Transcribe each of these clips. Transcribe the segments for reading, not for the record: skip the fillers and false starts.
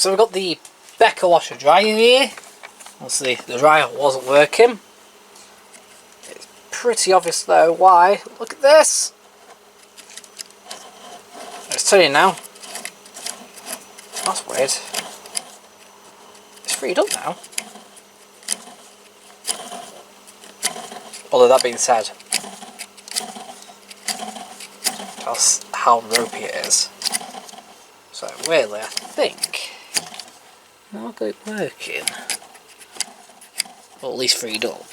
So we've got the Becca washer dryer here. Obviously the dryer wasn't working. It's pretty obvious though why. Look at this. Let's tell you now. That's weird. It's freed up now. Although that being said, that's how ropey it is. So weirdly, I think I'll got it working, or at least freed up.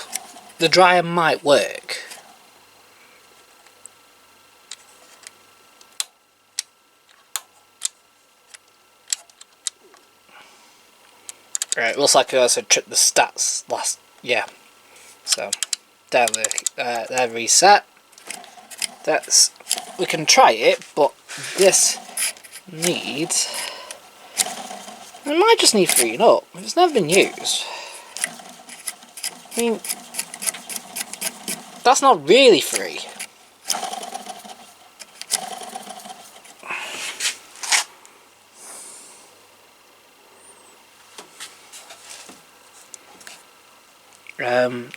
The dryer might work. Right, looks like I also tripped the stats last. Yeah, so there they're reset. We can try it, but this needs. It might just need freeing up. It's never been used. I mean, that's not really free.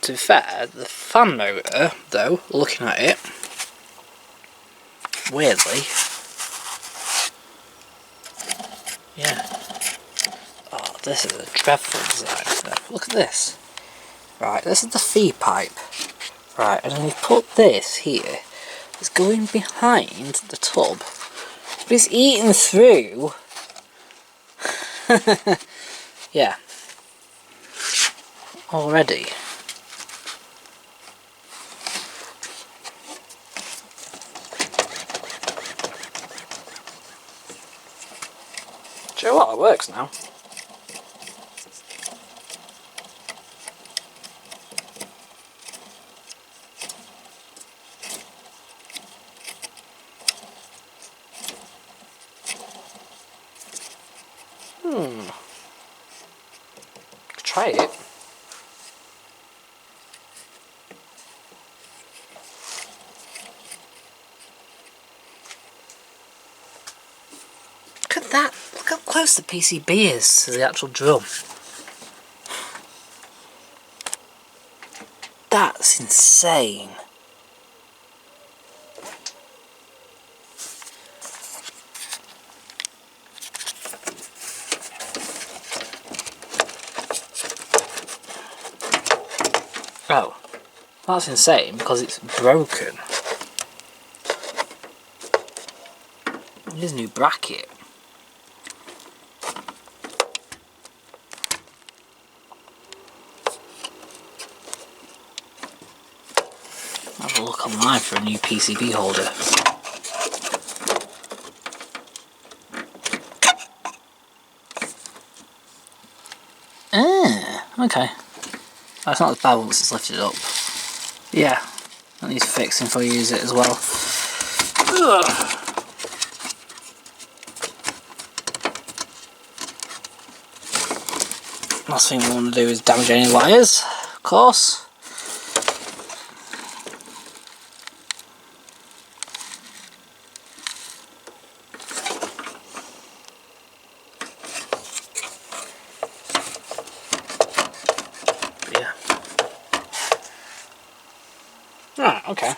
To be fair, the fan motor, though, looking at it, weirdly, yeah. Oh, this is a dreadful design. Look at this. Right, this is the feed pipe. Right, and then we put this here. It's going behind the tub, but it's eating through. Yeah. Already. Do you know what? It works now. Try it. Look at that. Look how close the PCB is to the actual drum. That's insane. Oh, that's insane because it's broken. Here's a new bracket. Have a look online for a new PCB holder. Ah, okay. That's not as bad once it's lifted up. Yeah, that needs fixing before you use it as well. Ugh. Last thing we want to do is damage any wires, of course. Yeah. Right, okay.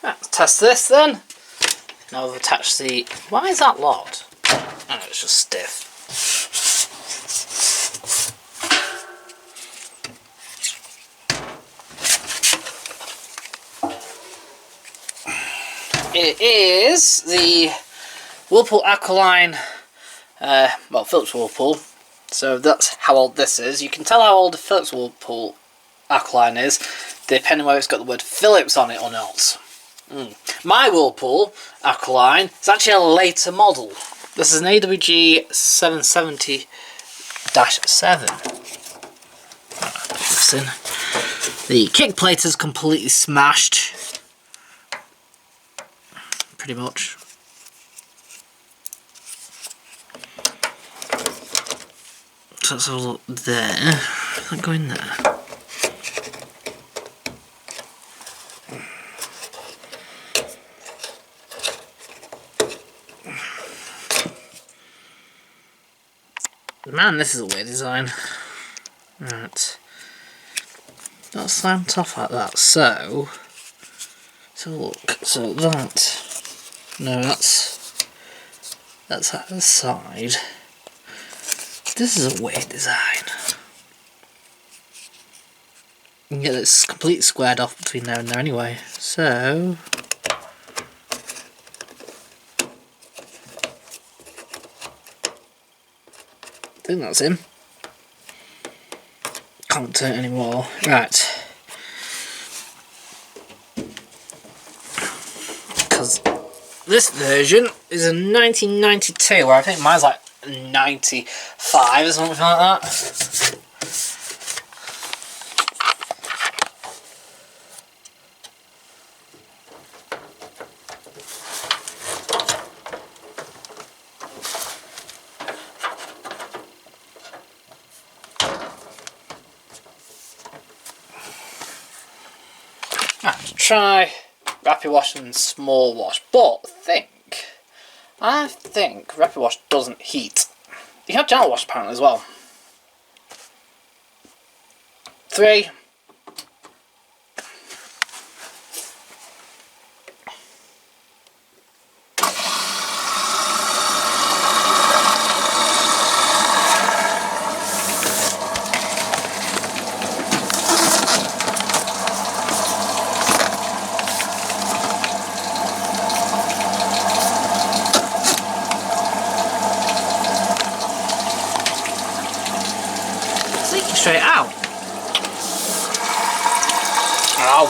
Right, let's test this then. Now we've attached the... Why is that locked? Oh, it's just stiff. It is the Whirlpool Aqualine, well, Philips Whirlpool. So that's how old this is. You can tell how old the Philips Whirlpool Aqualine is, depending whether it's got the word Philips on it or not. My Whirlpool Aqualine is actually a later model. This is an AWG 770-7. The kick plate is completely smashed. Pretty much. So let's have a look there. Does that go in there? Man, this is a weird design. Right. Not slammed off like that, so look, so that, no, that's at the side. This is a weird design. You can get this completely squared off between there and there anyway, so I think that's him. Can't turn it anymore. Right. Because this version is a 1992, where I think mine's like 95 or something like that. Try rapid wash and small wash, but I think rapid wash doesn't heat. You have gentle wash apparently as well. 3. Straight out. Ow.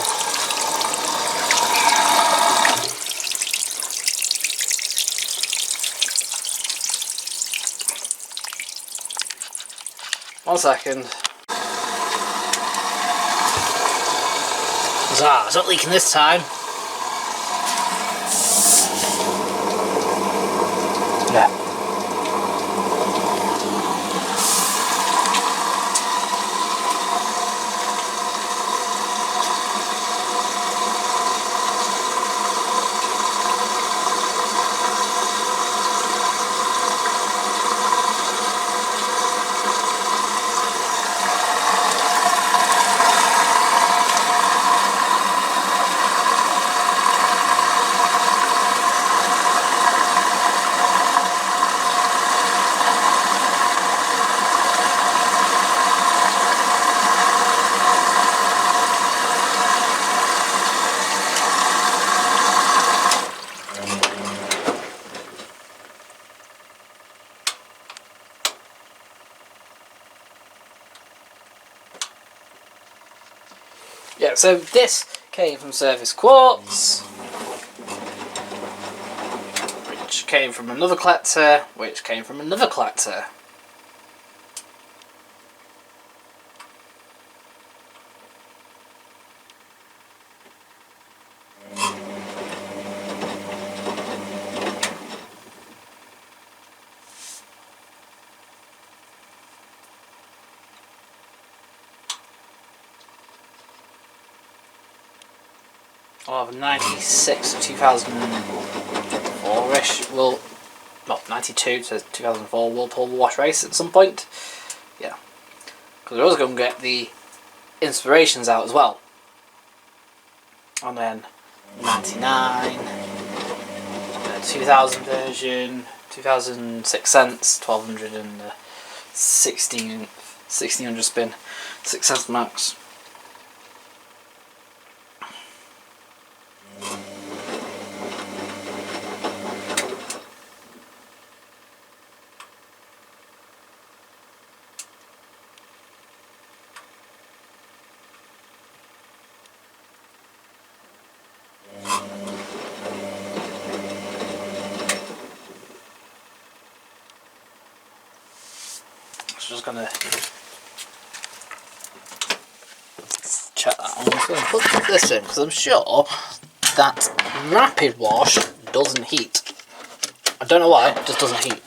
One second. It's not leaking this time. Yeah. Yeah, so this came from Surface Quartz, which came from another collector, which came from another collector. I'll have a 96 2004-ish, well, 92 to 2004 Whirlpool wash race at some point. Yeah, because I was going to get the inspirations out as well. And then 99, 2000 version, 2006 cents, 1200 and 1600 spin, 6 cents max. Just gonna check that. I'm just gonna put this in because I'm sure that rapid wash doesn't heat. I don't know why, it just doesn't heat.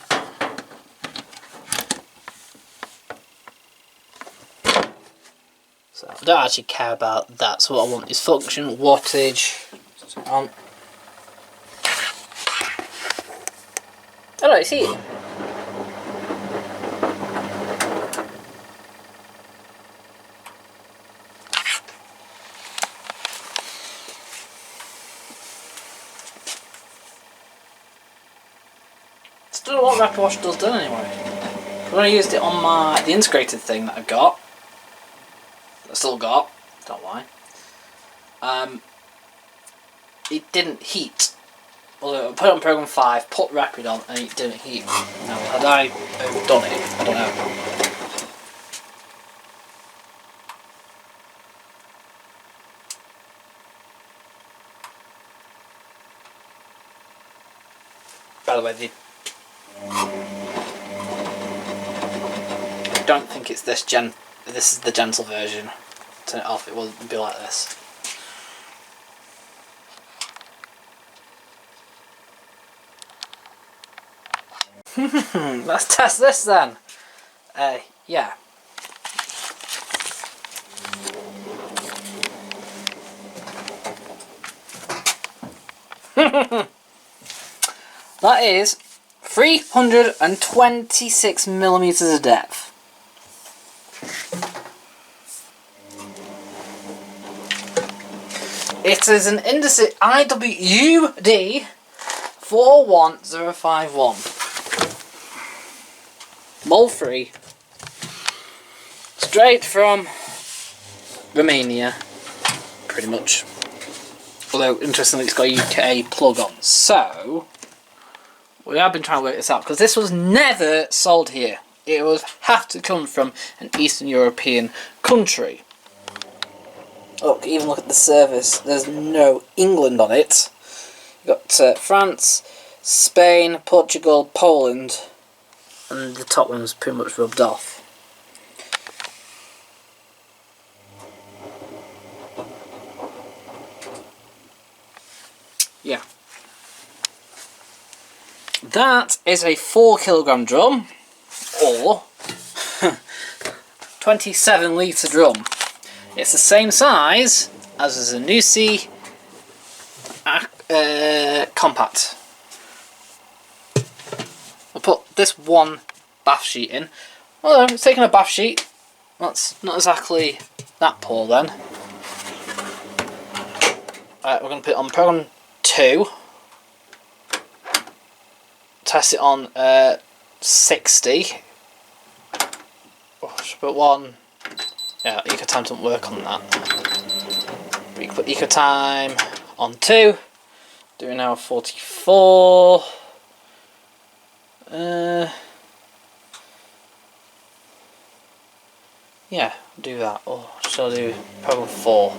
So I don't actually care about that. So what I want is function, wattage. On. Oh no, it's heating. don't know what rapid wash does done anyway. When I used it on the integrated thing that I got, I still got, don't lie. It didn't heat. Although I put it on program 5, put rapid on, and it didn't heat. Now, had I overdone it? I don't know. By the way, I don't think it's this is the gentle version. Turn it off, it will be like this. Let's test this then. Yeah. That is 326 millimeters of depth. It is an Indesit IWD 41051. Mold free. Straight from Romania, pretty much. Although, interestingly, it's got a UK plug on. So, we have been trying to work this out, because this was never sold here. It would have to come from an Eastern European country. Look, even look at the service. There's no England on it. You've got France, Spain, Portugal, Poland, and the top one's pretty much rubbed off. Yeah. That is a 4 kilogram drum, or 27 litre drum. It's the same size as a Zanussi compact. I'll put this one bath sheet in. Although it's taking a bath sheet, that's not exactly that poor then. We're going to put it on program 2. Test it on 60. Oh, should put 1. Yeah, eco time doesn't work on that. But you can put eco time on 2. Doing now 44. Yeah, do that. Or shall I do program 4?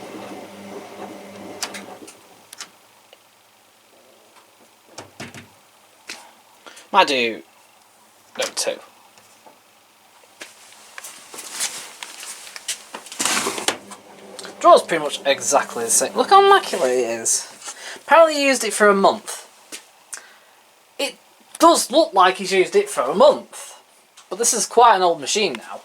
Might do no 2. Draw's pretty much exactly the same. Look how immaculate it is. Apparently he used it for a month. It does look like he's used it for a month. But this is quite an old machine now.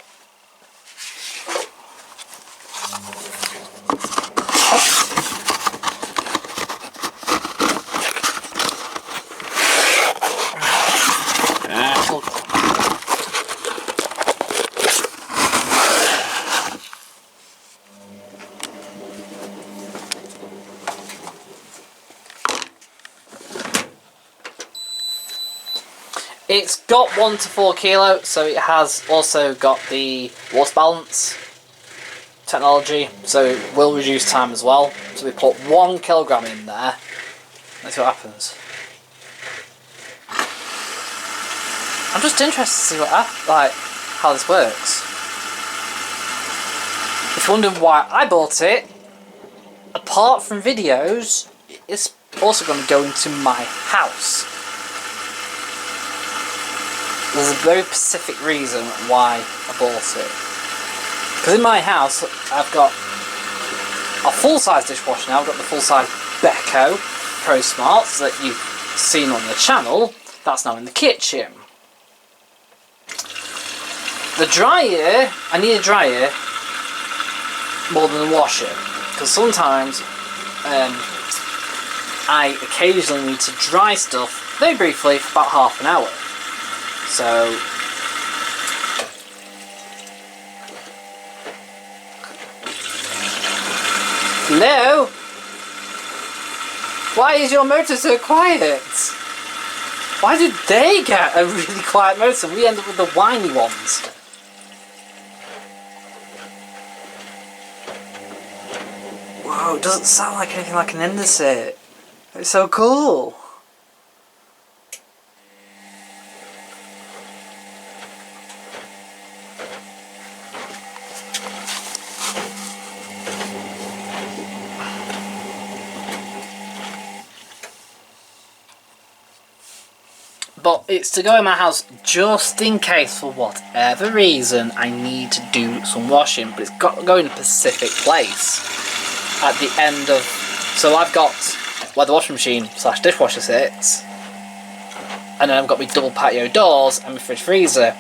It's got 1 to 4 kilo, so it has also got the water balance technology, so it will reduce time as well. So we put 1 kilogram in there. Let's see what happens. I'm just interested to see how this works. If you're wondering why I bought it, apart from videos, it's also going to go into my house. There's a very specific reason why I bought it. Because in my house, I've got a full-size dishwasher now. I've got the full-size Beko Pro Smarts that you've seen on the channel. That's now in the kitchen. The dryer, I need a dryer more than a washer. Because sometimes I occasionally need to dry stuff very briefly for about half an hour. So, hello? Why is your motor so quiet? Why did they get a really quiet motor and we end up with the whiny ones? Whoa, it doesn't sound like anything like an Indesit. It's so cool. But it's to go in my house just in case, for whatever reason, I need to do some washing. But it's got to go in a specific place at the end of... So I've got where the washing machine / dishwasher sits, and then I've got my double patio doors and my fridge freezer.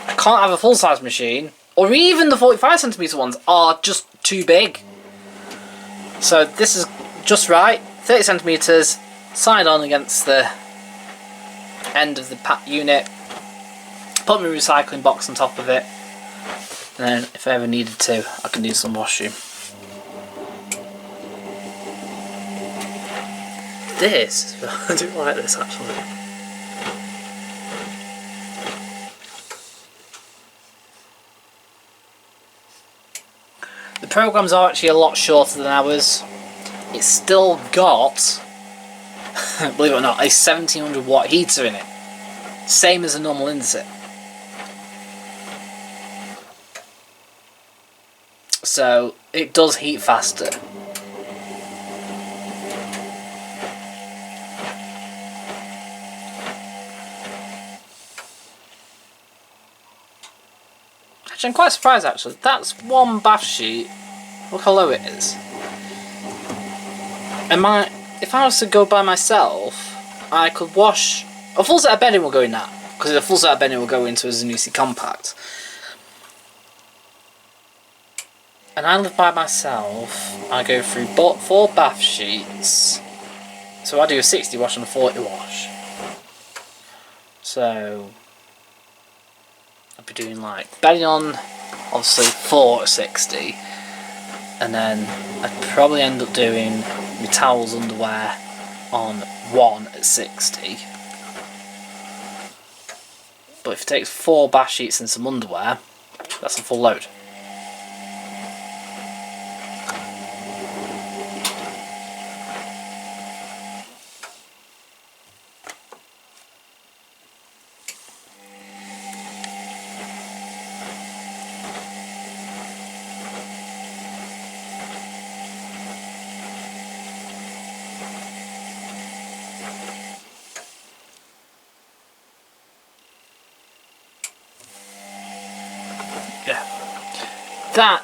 I can't have a full-size machine, or even the 45cm ones are just too big. So this is just right, 30cm, side on against the end of the pat unit, put my recycling box on top of it, and then if I ever needed to, I can do some washing. This, I do like this actually. The programs are actually a lot shorter than ours. It's still got, believe it or not, a 1700 watt heater in it. Same as a normal Indesit. So it does heat faster. Actually, I'm quite surprised actually. That's one bath sheet. Look how low it is. If I was to go by myself, I could wash... A full set of bedding will go in that, because a full set of bedding will go into a Zanussi Compact. And I live by myself, I go through 4 bath sheets. So I do a 60 wash and a 40 wash. So I'd be doing like bedding on, obviously 4 at 60. And then I'd probably end up doing my towels, underwear on 1 at 60. But if it takes 4 bath sheets and some underwear, that's a full load.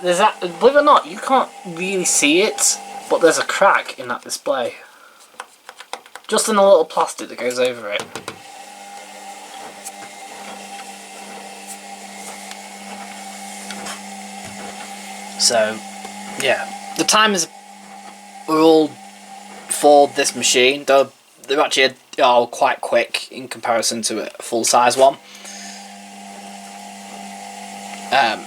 There's that, believe it or not, you can't really see it, but there's a crack in that display. Just in a little plastic that goes over it. So, yeah. The timers are all for this machine, though they're actually quite quick in comparison to a full-size one.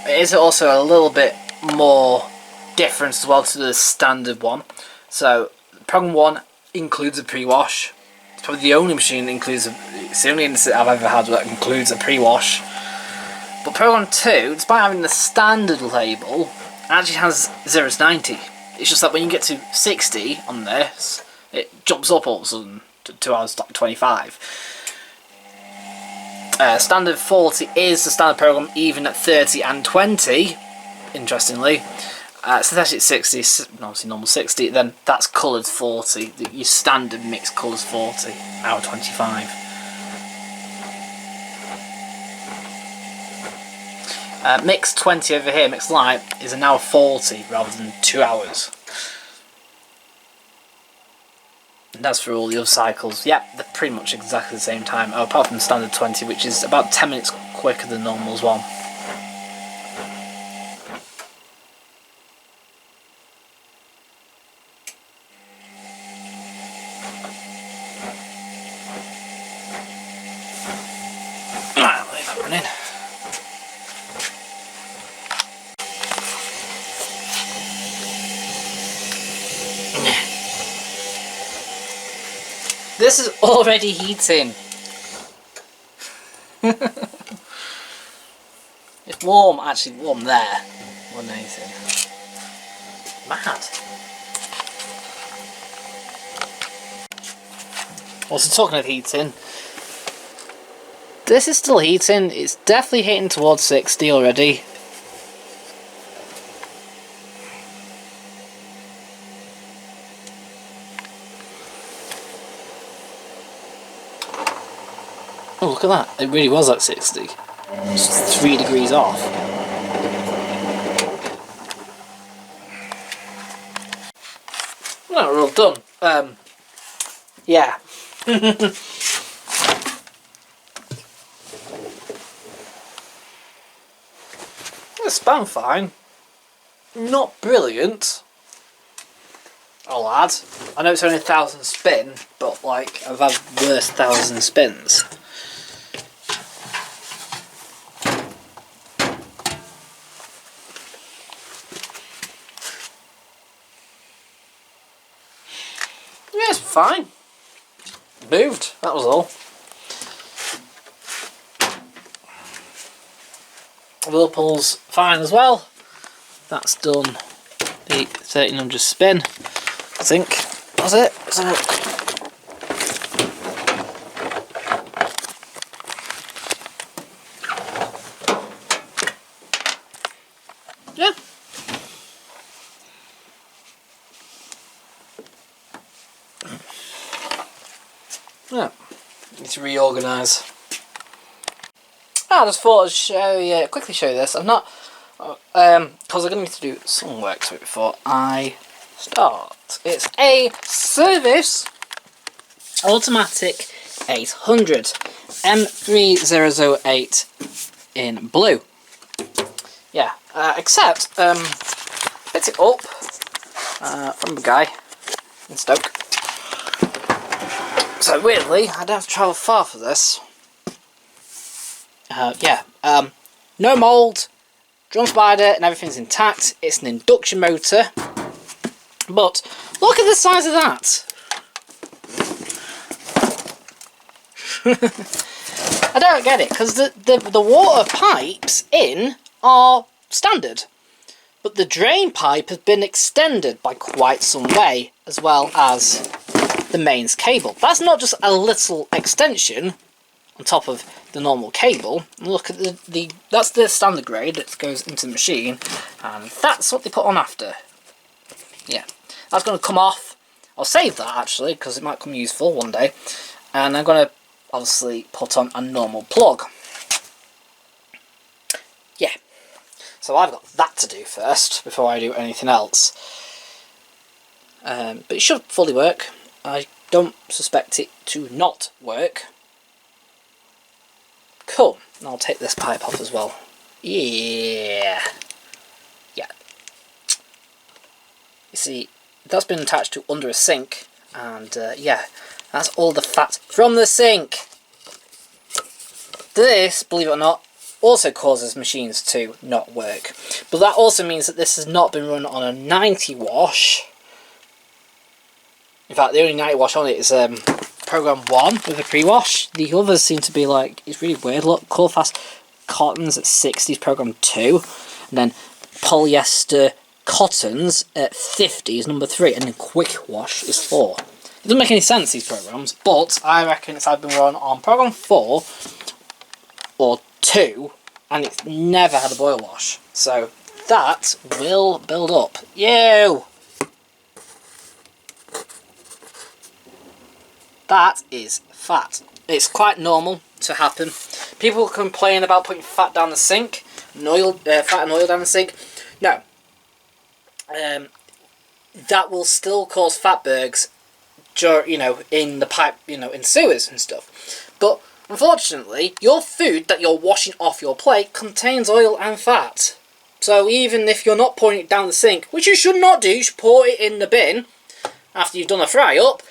It is also a little bit more different as well to the standard one. So program 1 includes a pre-wash. It's probably the only machine that includes it's the only Indesit I've ever had that includes a pre-wash. But program 2, despite having the standard label, actually has 0 to 90. It's just that when you get to 60 on this, it jumps up all of a sudden to 2 hours 25. Standard 40 is the standard program even at 30 and 20, interestingly. So that's at 60, obviously normal 60, then that's coloured 40. Your standard mixed colours 40 out of 25. Mixed 20 over here, mixed light, is an hour 40 rather than 2 hours. And that's for all the other cycles. Yep, they're pretty much exactly the same time, apart from standard 20, which is about 10 minutes quicker than normal as well. I'll leave that running. This is already heating. warm, actually warm there more than anything. Mad. Also, talking of heating, this is still heating. It's definitely hitting towards 60 already. Oh, look at that. It really was at 60. It's 3 degrees off. No, we're all done. Yeah. It's spun fine. Not brilliant, I'll add. I know it's only 1,000 spin, but like, I've had worse 1,000 spins. Yeah, it's fine. Moved, that was all. Whirlpool's fine as well. That's done the 1300 spin, I think. That's it. So, yeah. Yeah. Need to reorganise. I just thought I'd show you, quickly show you this. I'm not, because I'm going to need to do some work to it before I start. It's a Service Automatic 800 M3008 in blue. Yeah, except picked it up from the guy in Stoke. So weirdly, I don't have to travel far for this. No mould, drum spider, and everything's intact. It's an induction motor, but look at the size of that. I don't get it, because the water pipes in are standard, but the drain pipe has been extended by quite some way, as well as the mains cable. That's not just a little extension on top of the normal cable. Look at that's the standard grade that goes into the machine, and that's what they put on after. Yeah, that's going to come off. I'll save that actually, because it might come useful one day, and I'm going to obviously put on a normal plug. Yeah, so I've got that to do first before I do anything else, but it should fully work. I don't suspect it to not work. Cool, and I'll take this pipe off as well. Yeah. Yeah. You see, that's been attached to under a sink, and yeah, that's all the fat from the sink. This, believe it or not, also causes machines to not work. But that also means that this has not been run on a 90 wash. In fact, the only 90 wash on it is program 1 with a pre-wash. The others seem to be like, it's really weird. Look, Core Fast Cottons at 60 is program 2, and then Polyester Cottons at 50 is number 3, and then Quick Wash is 4. It doesn't make any sense, these programs, but I reckon it's either been run on program 4 or 2, and it's never had a boil wash. So that will build up. Ew! That is fat. It's quite normal to happen. People complain about putting fat down the sink, fat and oil down the sink. No. That will still cause fatbergs, in the pipe, in sewers and stuff. But unfortunately, your food that you're washing off your plate contains oil and fat. So even if you're not pouring it down the sink, which you should not do, you should pour it in the bin after you've done a fry up.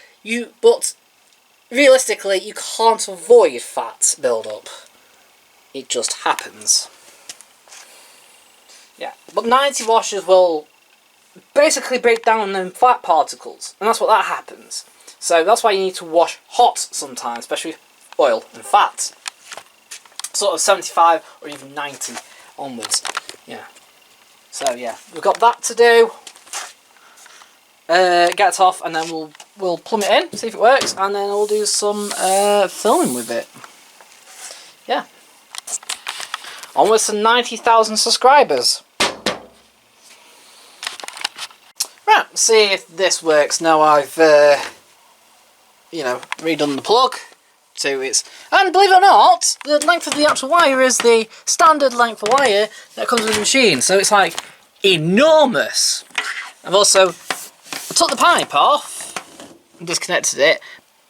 But realistically, you can't avoid fat build-up. It just happens. Yeah, but 90 washes will basically break down them fat particles, and that's what that happens. So that's why you need to wash hot sometimes, especially oil and fat. Sort of 75 or even 90 onwards. Yeah. So yeah, we've got that to do. Get it off, and then we'll plumb it in, see if it works, and then we'll do some filming with it. Yeah. Almost to 90,000 subscribers. Right, see if this works now I've redone the plug to its, and believe it or not, the length of the actual wire is the standard length of wire that comes with the machine, so it's like enormous. I've also took the pipe off and disconnected it,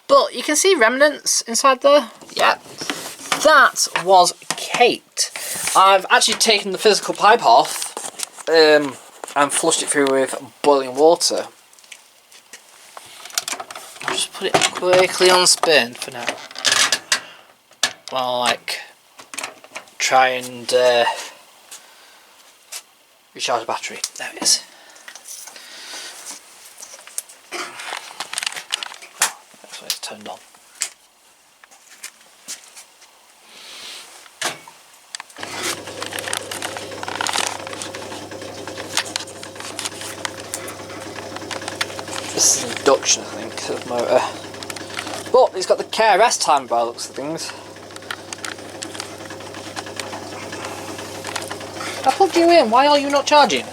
but you can see remnants inside there. Yeah, that was caked. I've actually taken the physical pipe off and flushed it through with boiling water. I'll just put it quickly on spin for now, while I try and recharge the battery. There it is. That's why it's turned on. This is induction, I think, of motor. But it's got the KRS timer by the looks of things. I plugged you in, why are you not charging?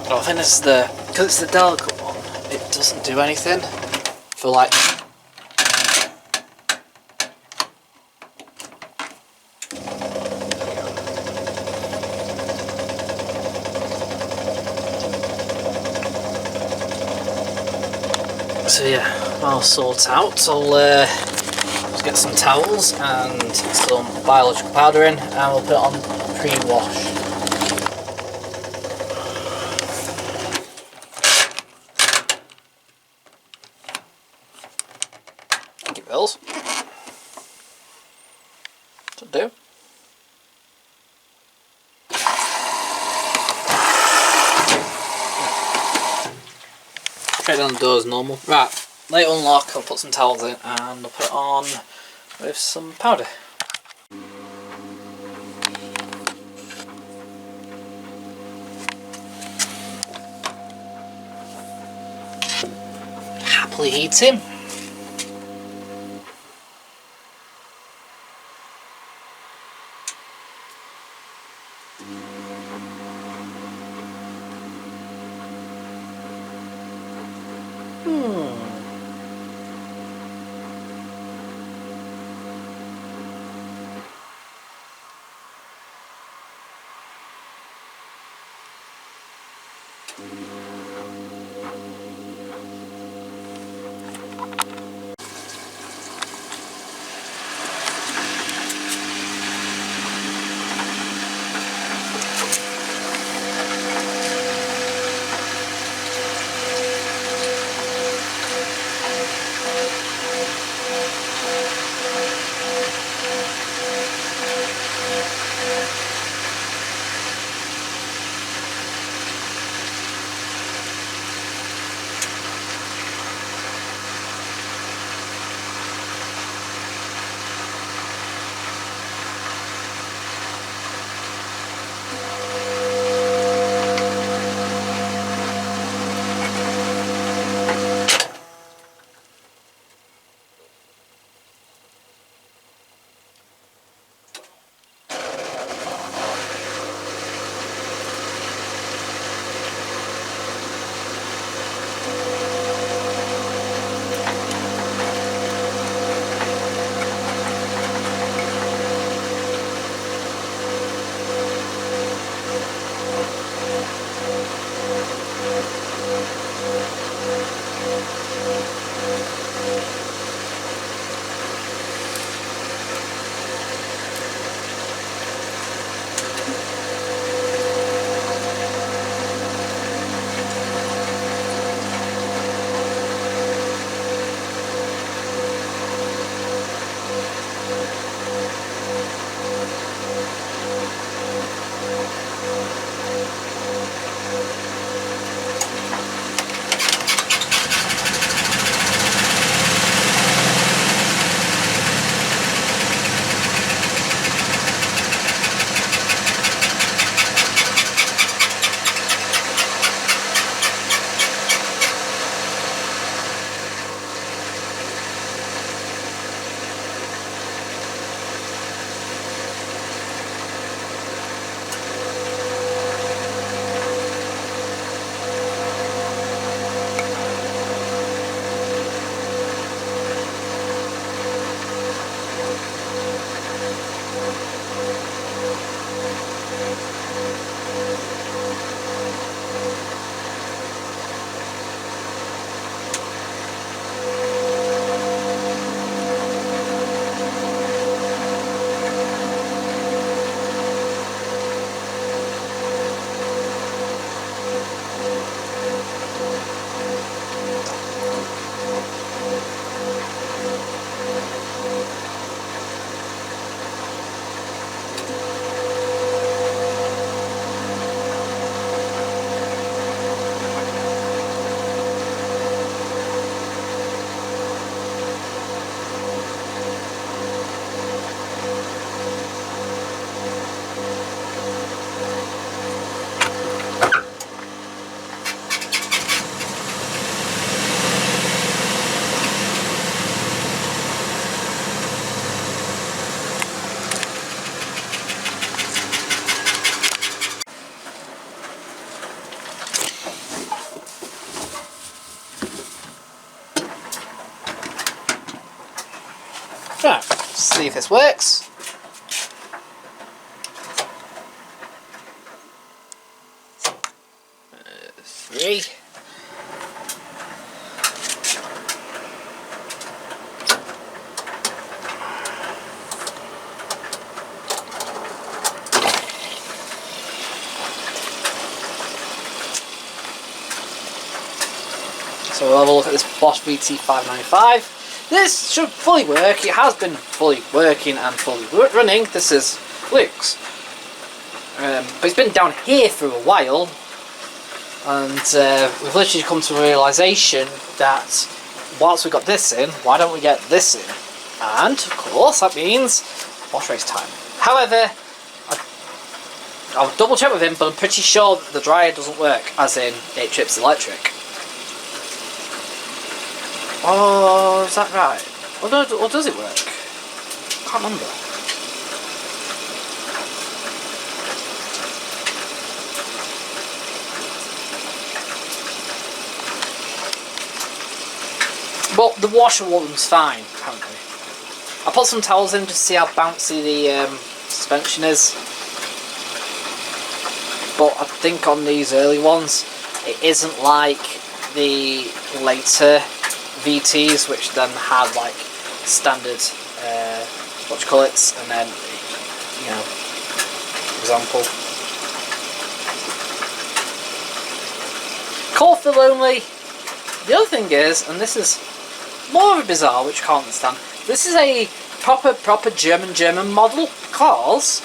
Oh, I think this is because it's the delicate one, it doesn't do anything for like... So yeah, I'll sort out. I'll just get some towels and some biological powder in, and we'll put it on pre-wash. Thank you, Bills. That'll do. Straight down the door as normal. Right, let it unlock, I'll put some towels in and I'll put it on with some powder. Happily eating. Right, see if this works. Three. So we'll have a look at this Bosch VT595. This should fully work. It has been fully working and fully running. This is Luke's. But it's been down here for a while. And we've literally come to a realisation that whilst we've got this in, why don't we get this in? And, of course, that means Bosch race time. However, I'll double check with him, but I'm pretty sure that the dryer doesn't work, as in it trips electric. Oh, is that right? Or does it work? I can't remember. But the washer one's fine, apparently. I put some towels in just to see how bouncy the suspension is. But I think on these early ones, it isn't like the later VTs, which then had like standard, what you call it, and then, you know, example. Core fill only. The other thing is, and this is more of a bizarre, which I can't understand, this is a proper German model, because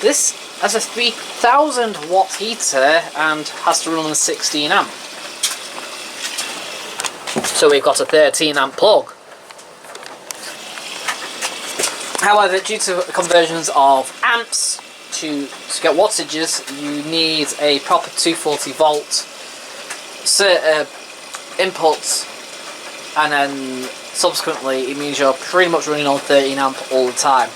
this has a 3000 watt heater and has to run on 16 amp. So we've got a 13 amp plug. However, due to conversions of amps to get wattages, you need a proper 240 volt input, and then subsequently it means you're pretty much running on 13 amp all the time.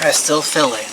They're still filling.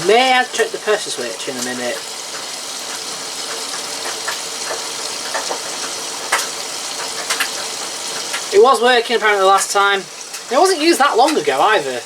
May have to check the pressure switch in a minute. It was working apparently last time. It wasn't used that long ago either.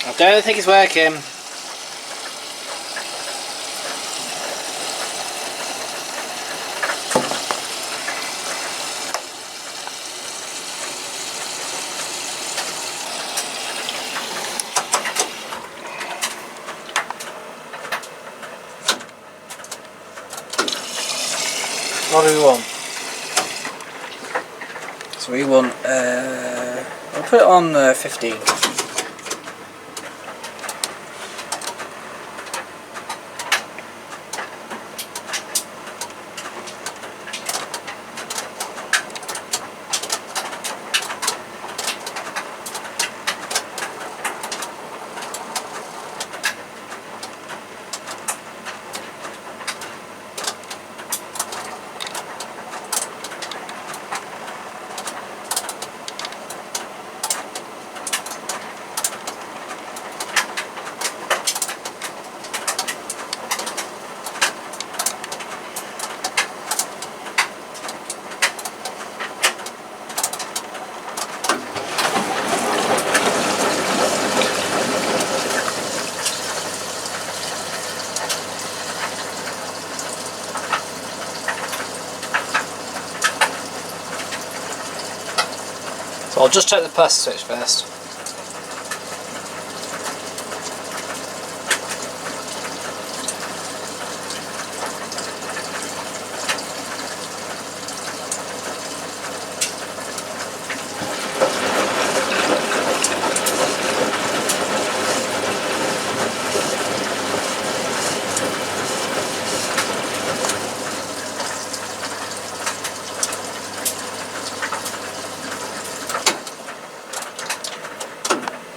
I don't think it's working. What do we want? So we want, I'll put it on 15. So I'll just check the pressure switch first.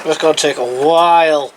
It's going to take a while.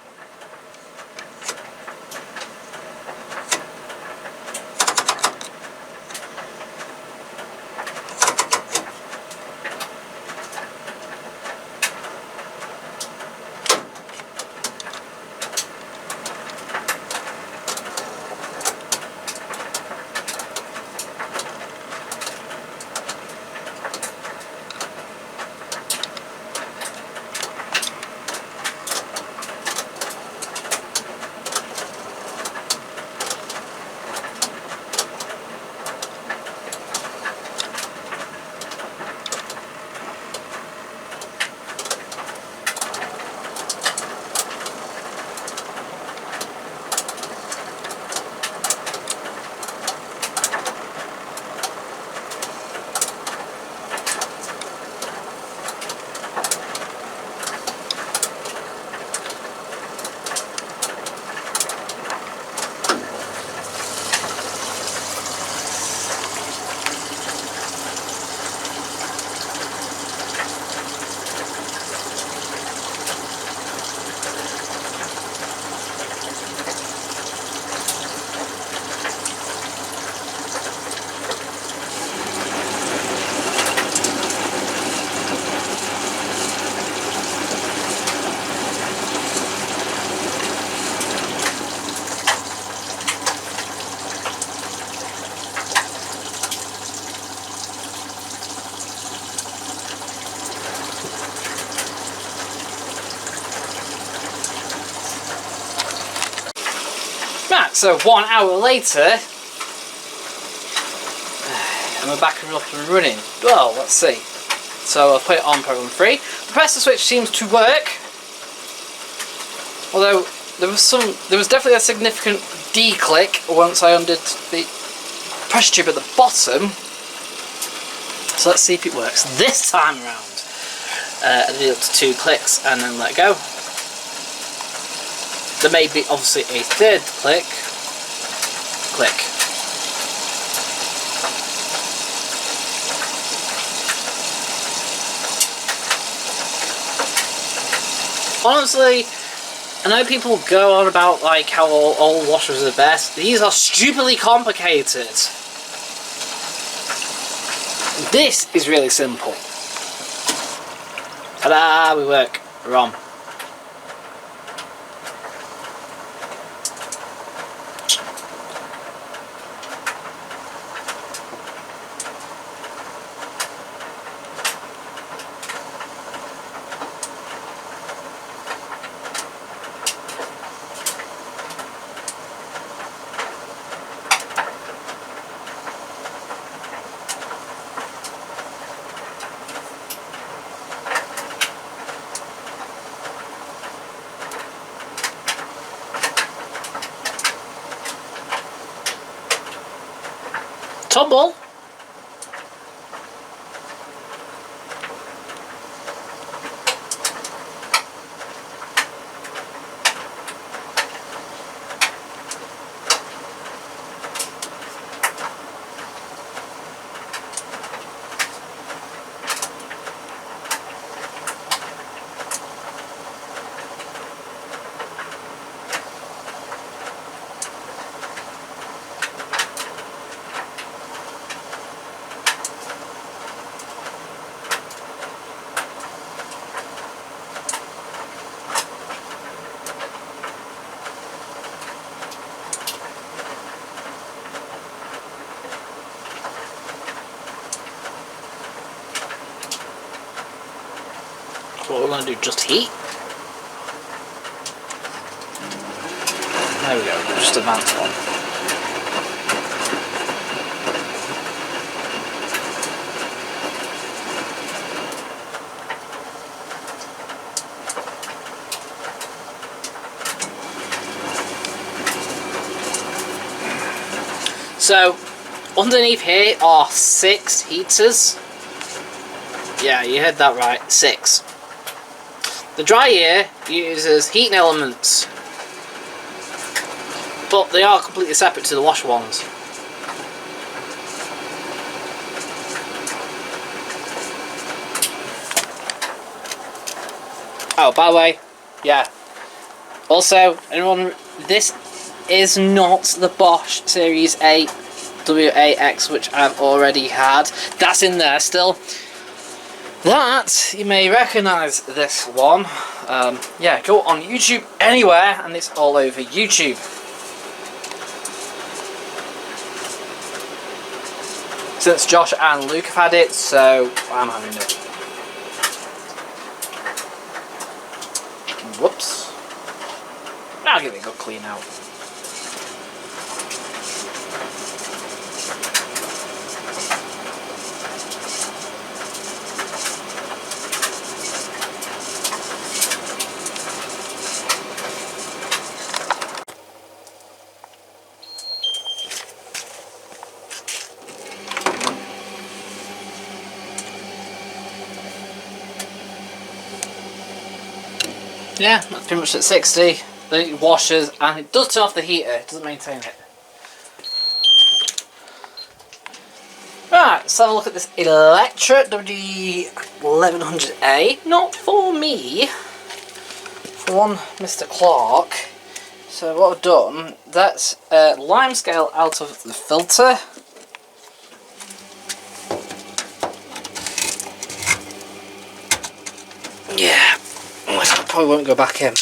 Right, so 1 hour later, and we're back and up and running. Well, let's see. So I'll put it on program 3. The pressure switch seems to work, although there was definitely a significant D-click once I undid the pressure tube at the bottom. So let's see if it works this time around. I did it up to 2 clicks and then let go. There may be obviously a third click. Click. Honestly, I know people go on about like how all washers are the best. These are stupidly complicated. This is really simple. Ta-da! We work. We're on. Tumble. What we're going to do, just heat. There we go, just advance one. So, underneath here are 6 heaters. Yeah, you heard that right, 6. The dry air uses heating elements, but they are completely separate to the wash ones. Oh, by the way, yeah. Also, anyone, this is not the Bosch Series 8 WAX, which I've already had. That's in there still. That, you may recognise this one. Yeah, go on YouTube anywhere and it's all over YouTube. Since Josh and Luke have had it, so I'm having it. Whoops. I'll give it a good clean out. Yeah, that's pretty much at 60. Then it washes and it does turn off the heater, it doesn't maintain it. Right, let's have a look at this Electra WD1100A. Not for me, for one Mr. Clark. So what I've done, that's lime scale out of the filter. Yeah. I probably won't go back in.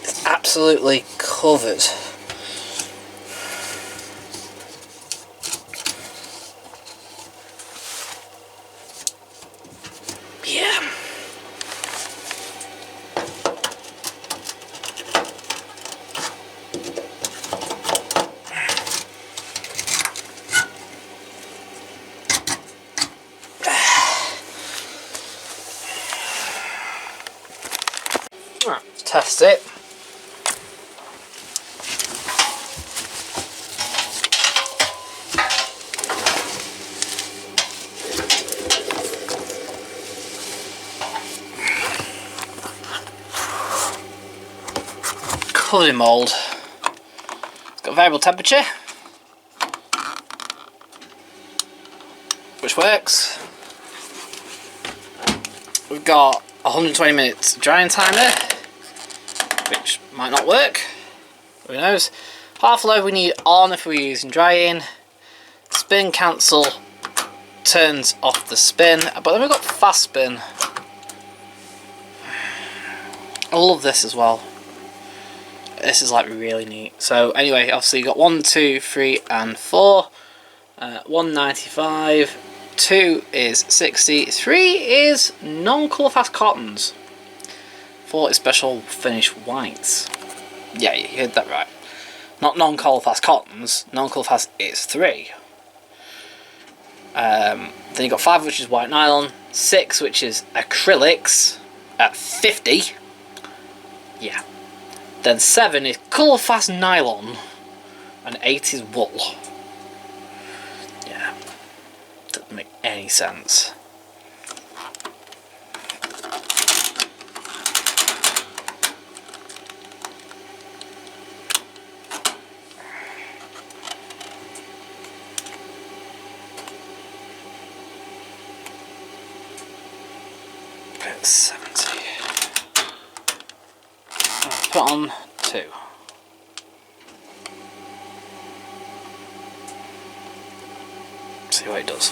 It's absolutely covered. Yeah. test it. Covered in mould. It's got variable temperature, which works. We've got 120 minutes drying timer, which might not work. Who knows? Half load we need on if we're using drying. Spin cancel turns off the spin, but then we've got fast spin. I love this as well. This is like really neat. So anyway, obviously you got 1, 2, 3 and 4. 195. 2 is 60. 3 is non-colour fast cottons. 4 is special finish whites. Yeah, you heard that right. Not non-colour fast cottons. Non-colour fast is 3. Then you got 5, which is white nylon. 6, which is acrylics at 50. Yeah. Then 7 is colour fast nylon, and 8 is wool. Yeah, doesn't make any sense. Put 70. Put on 2. See what it does.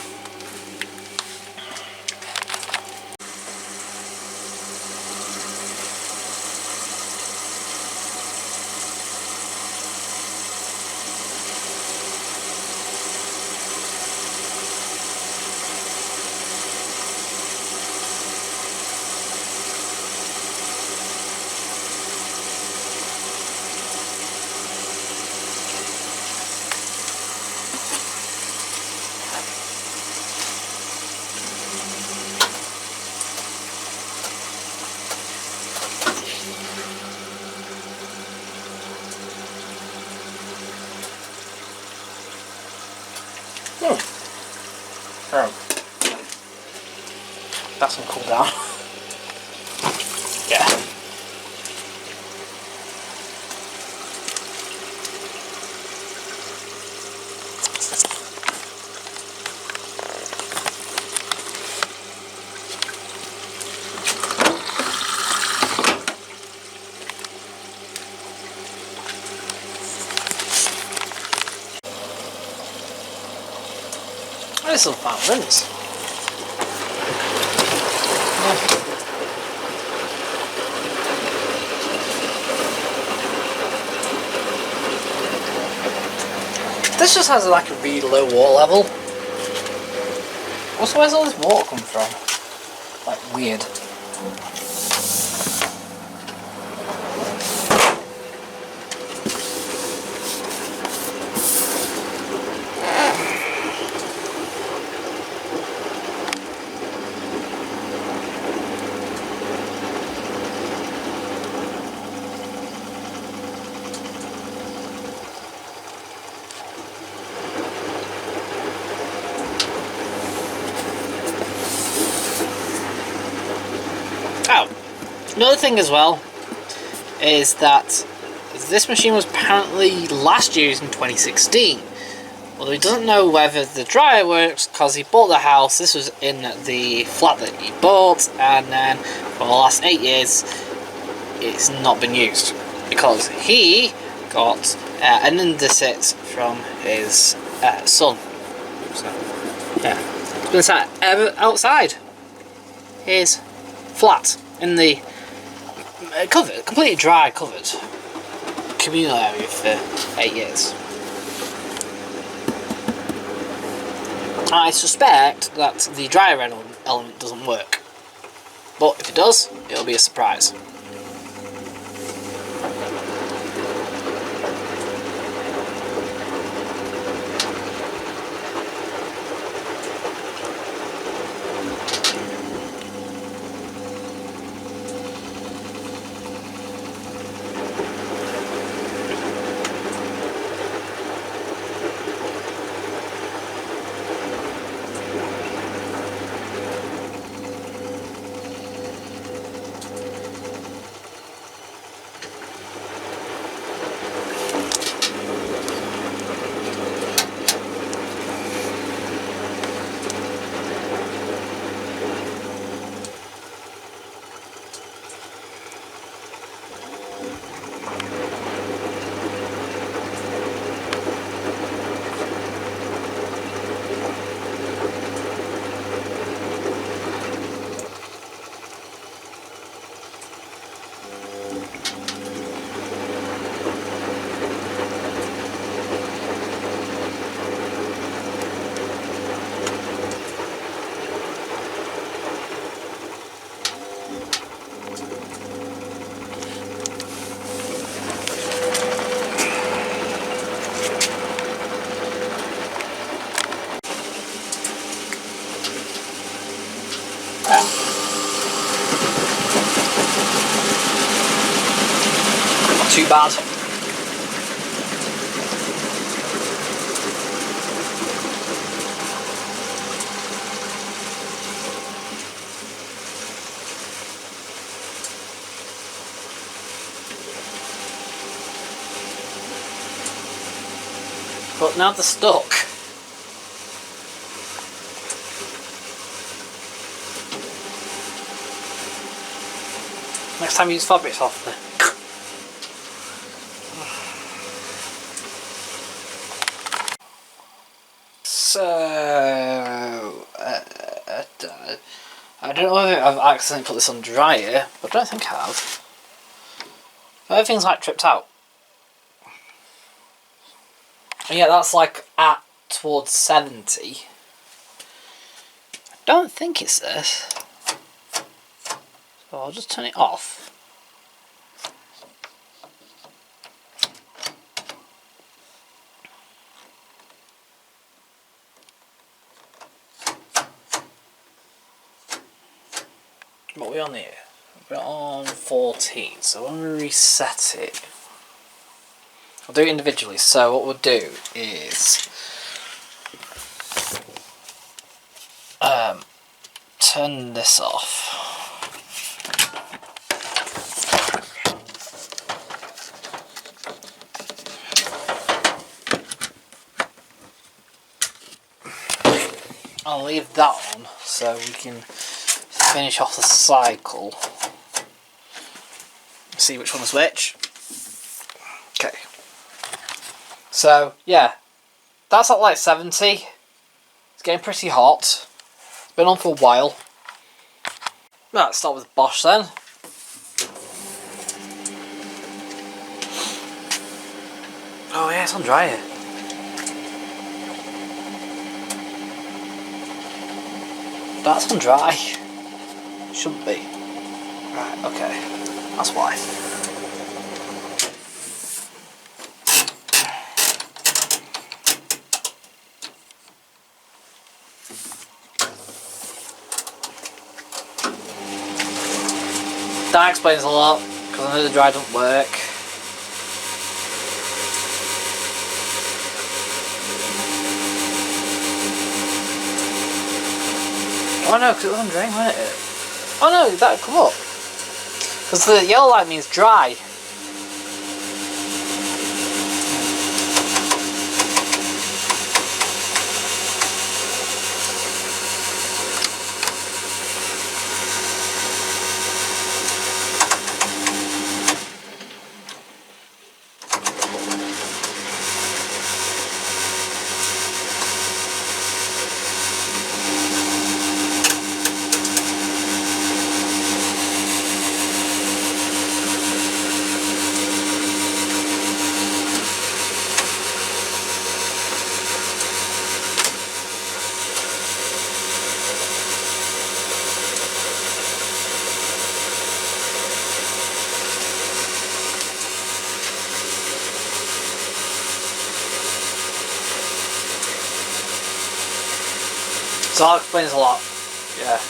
That's some cool down. Yeah. There's some fun rinse. This just has like a really low water level. Also, where's all this water come from? Like weird. Oh, another thing as well is that this machine was apparently last used in 2016. Although he doesn't know whether the dryer works because he bought the house. This was in the flat that he bought, and then for the last 8 years it's not been used because he got an undersit from his son. So yeah, it's been sat outside his flat in the covered, completely dry, covered communal area for 8 years. I suspect that the dryer element doesn't work, but if it does, it'll be a surprise. too bad. But now they're stuck. Next time use fabric softener. So, I don't know whether I've accidentally put this on dryer, but I don't think I have. Everything's like tripped out. And yeah, that's like at towards 70. I don't think it's this. So I'll just turn it off. What are we on here? We're on 14, so when we reset it, I'll do it individually. So what we'll do is turn this off. I'll leave that on so we can finish off the cycle. See which one's which. Okay. So yeah, that's at like 70. It's getting pretty hot. It's been on for a while. Right, let's start with Bosch then. Oh yeah, it's on dryer. That's on dry. Shouldn't be. Right, okay. That's why. That explains a lot, because I know the dry doesn't work. Oh no, because it was on drain, wasn't it? Oh no, that'd come up. Because the yellow light means dry. So that explains a lot. Yeah.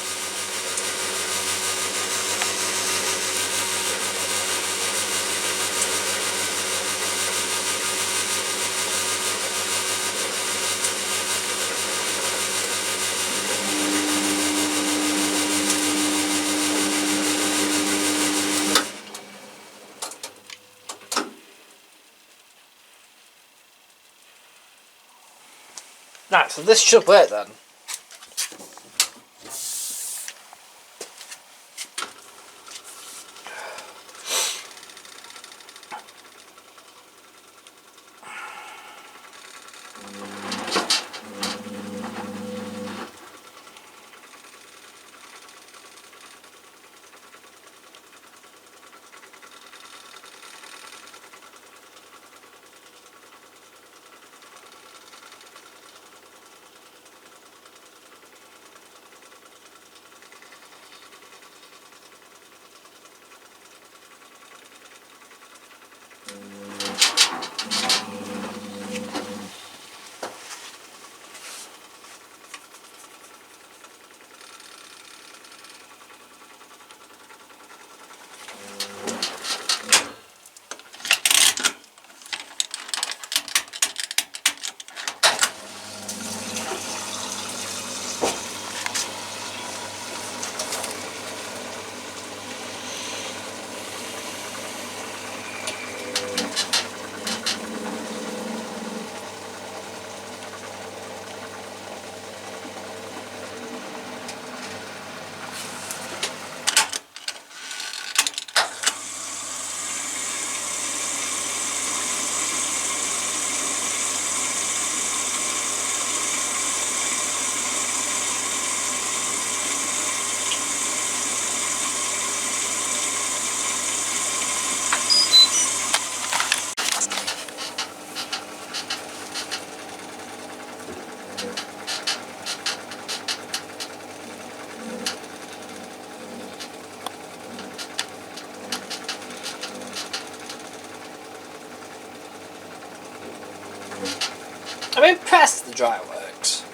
Right, so this should work then. I'm impressed the dryer works.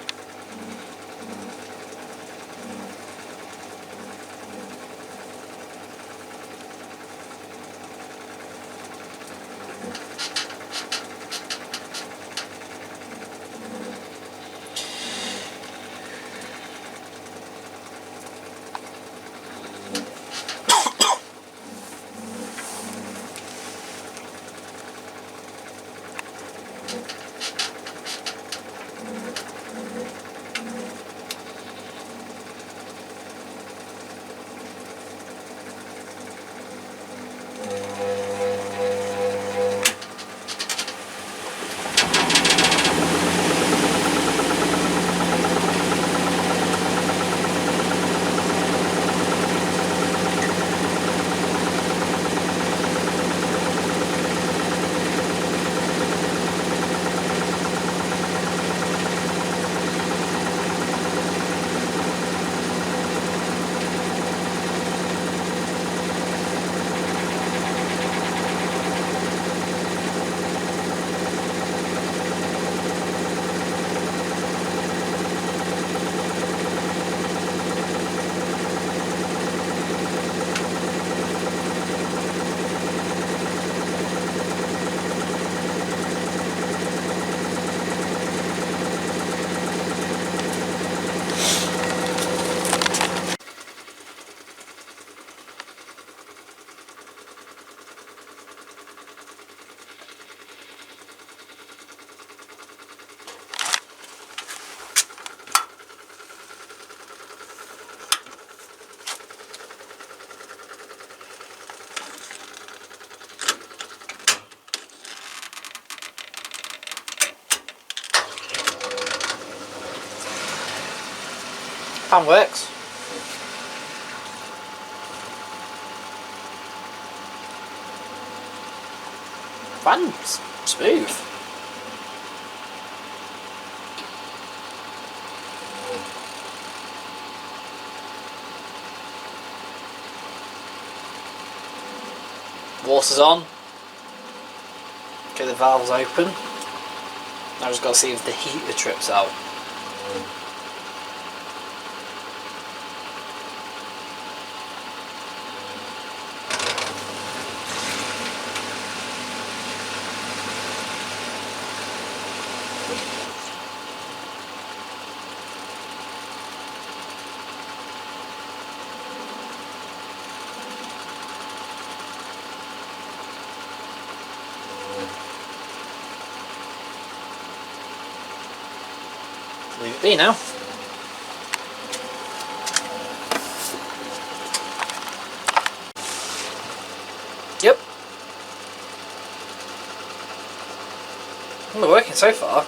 Fan works. Fan's smooth. Water's on. Okay, the valve's open. Now I've just got to see if the heater trips out. Leave it be now. Yep. Well, they're working so far.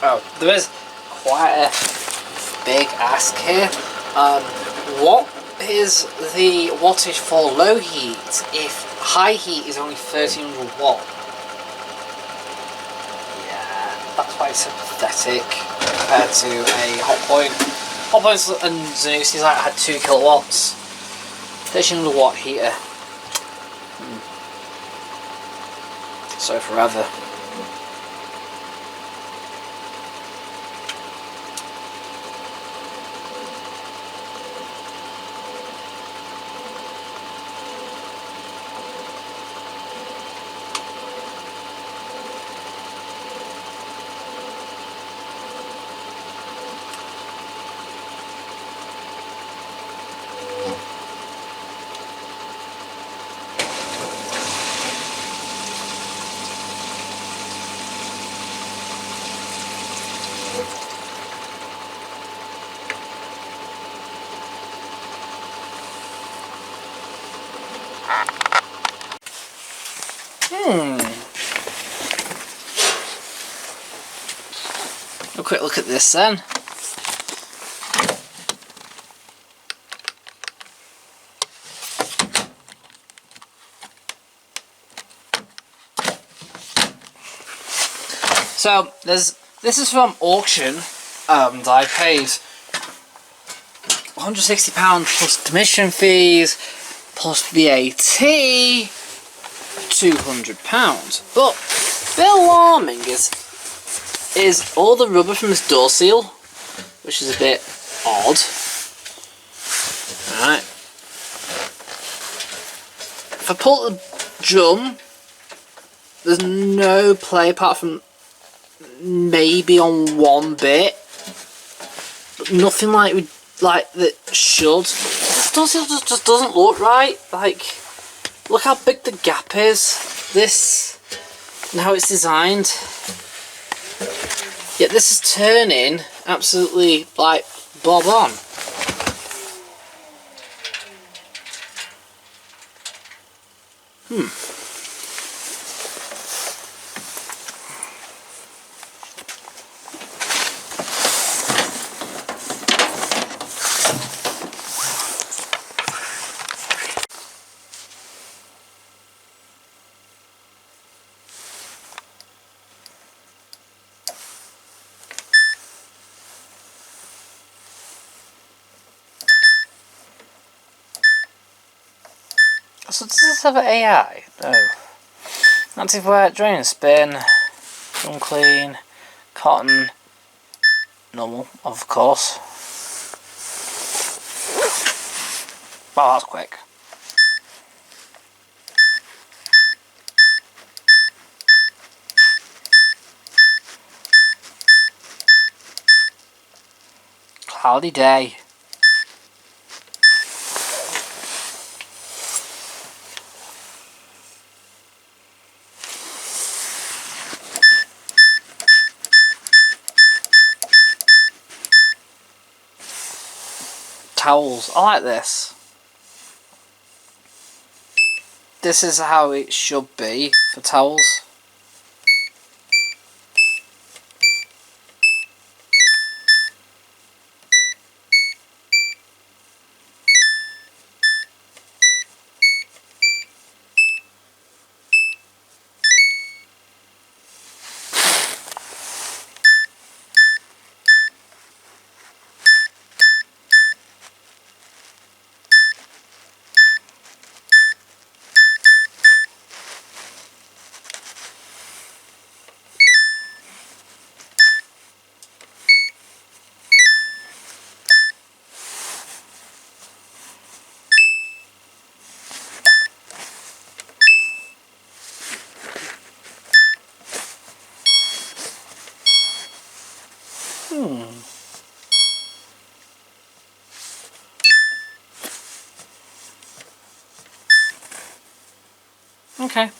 Oh, there is quite a big ask here. What is the wattage for low heat if high heat is only 1300 watt? Yeah, that's quite sympathetic compared to a hot point. Hot points and Zanussi like had 2 kilowatts. 1300 watt heater. So forever. A quick look at this then. So this is from auction, and I paid £160 plus commission fees plus VAT, £200. But a bit alarming is all the rubber from this door seal, which is a bit odd. Right. If I pull the drum, there's no play apart from maybe on one bit, but nothing like that should. This door seal just doesn't look right. Like, look how big the gap is. This and how it's designed. Yet this is turning absolutely like bob on. So does this have an AI? No. Active wet, drain and spin, unclean, cotton, normal, of course. Wow, that's quick. Cloudy day. Towels. I like this. This is how it should be for towels. Okay.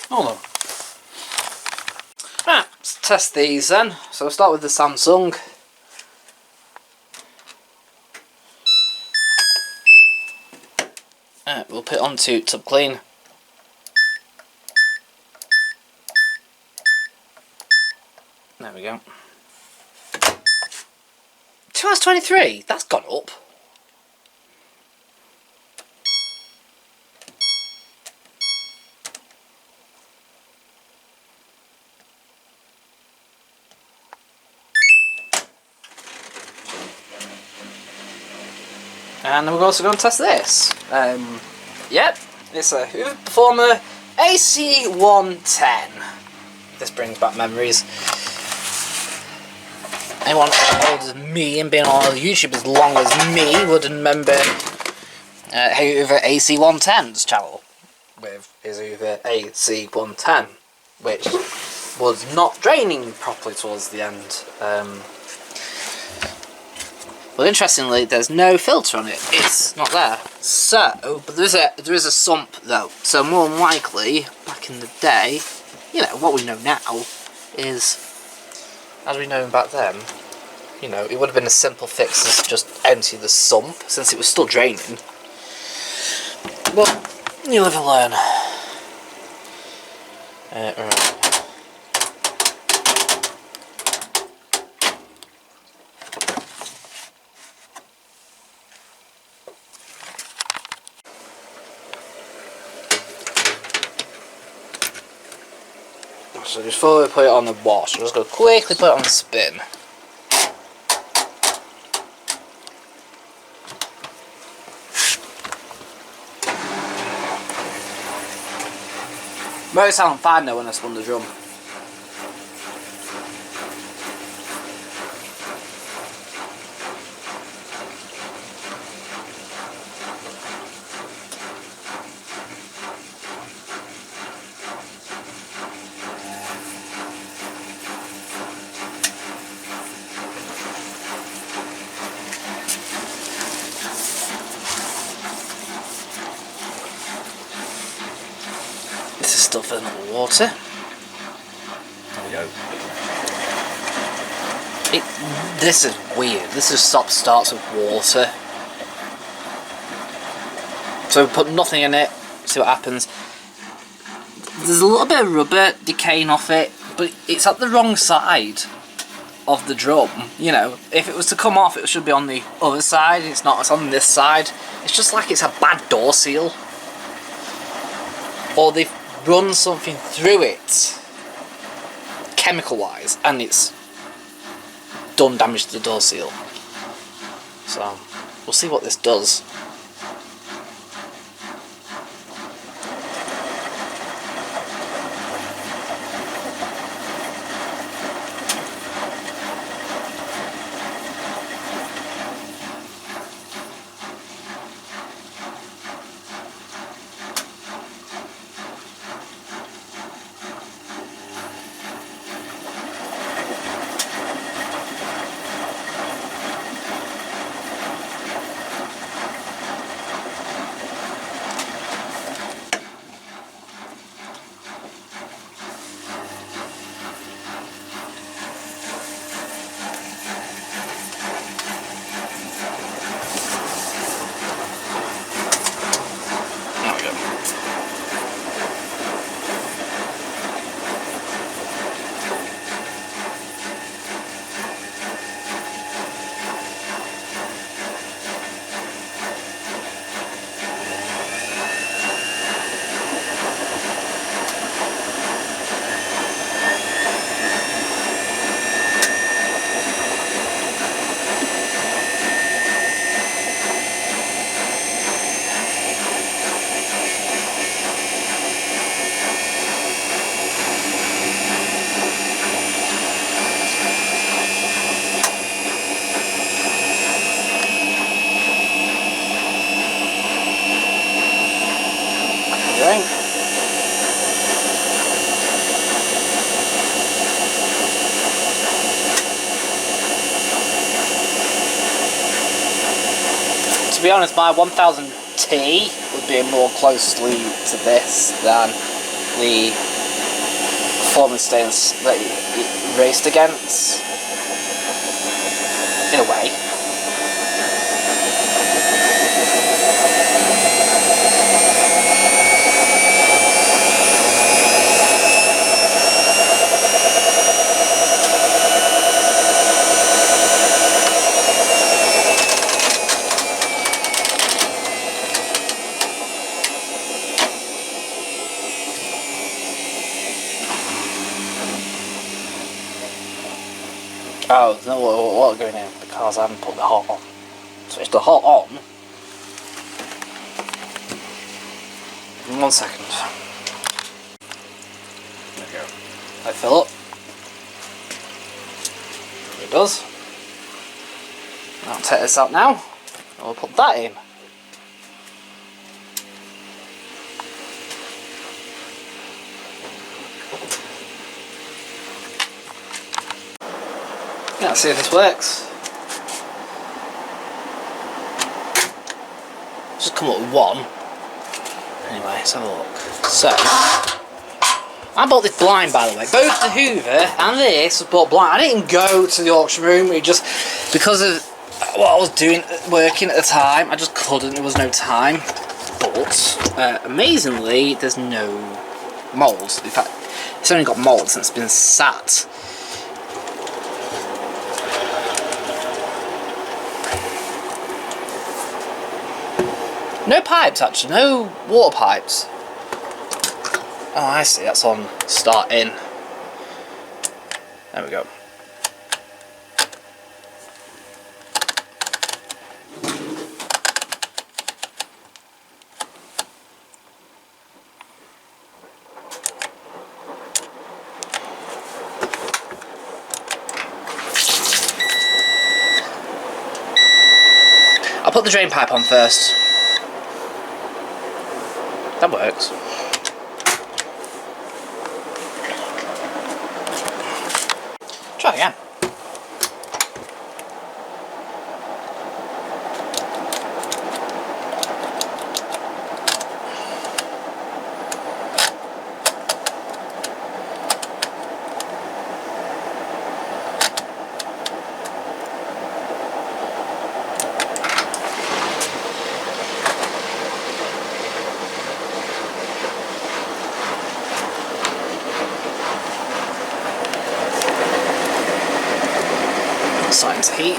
Hold on. Right, let's test these then. So we'll start with the Samsung. Right, we'll put it onto Tub Clean. There we go. 2 hours 23, that's gone up. And then we're also going to test this. Yep, it's a Hoover Performer AC110. This brings back memories. Anyone as old as me and been on YouTube as long as me would remember Hoover AC110's channel with his Hoover AC110, which was not draining properly towards the end. Well, interestingly, there's no filter on it. It's not there. So, but there is a sump though. So more than likely, back in the day, you know, what we know now is, as we know back then, you know, it would have been a simple fix as just empty the sump since it was still draining. But you live and learn. Right. So just before we put it on the wash, I'm just going to quickly put it on the spin. Might sound fine though when I spun the drum. This is still filling up with water. There we go. This is weird. This is stop-starts with water. So we put nothing in it, see what happens. There's a little bit of rubber decaying off it, but it's at the wrong side of the drum. You know, if it was to come off, it should be on the other side. It's not, it's on this side. It's just like it's a bad door seal. Or they've run something through it, chemical-wise, and it's done damage to the door seal. So, we'll see what this does. be honest, my 1000T would be more closely to this than the performance stance that it raced against, in a way. Oh, there's no water going in because I haven't put the hot on. Switch the hot on. In 1 second. There we go. Let it fill up. It does. I'll take this out now. And we'll put that in. Let's see if this works. Just come up with one. Anyway, let's have a look. So, I bought this blind, by the way. Both the Hoover and this was bought blind. I didn't go to the auction room. It just, because of what I was doing, working at the time, I just couldn't. There was no time. But, amazingly, there's no mould. In fact, it's only got mould since it's been sat. No pipes, actually, no water pipes. Oh, I see, that's on start in. There we go. I'll put the drain pipe on first. That works. Try again. Starting to heat.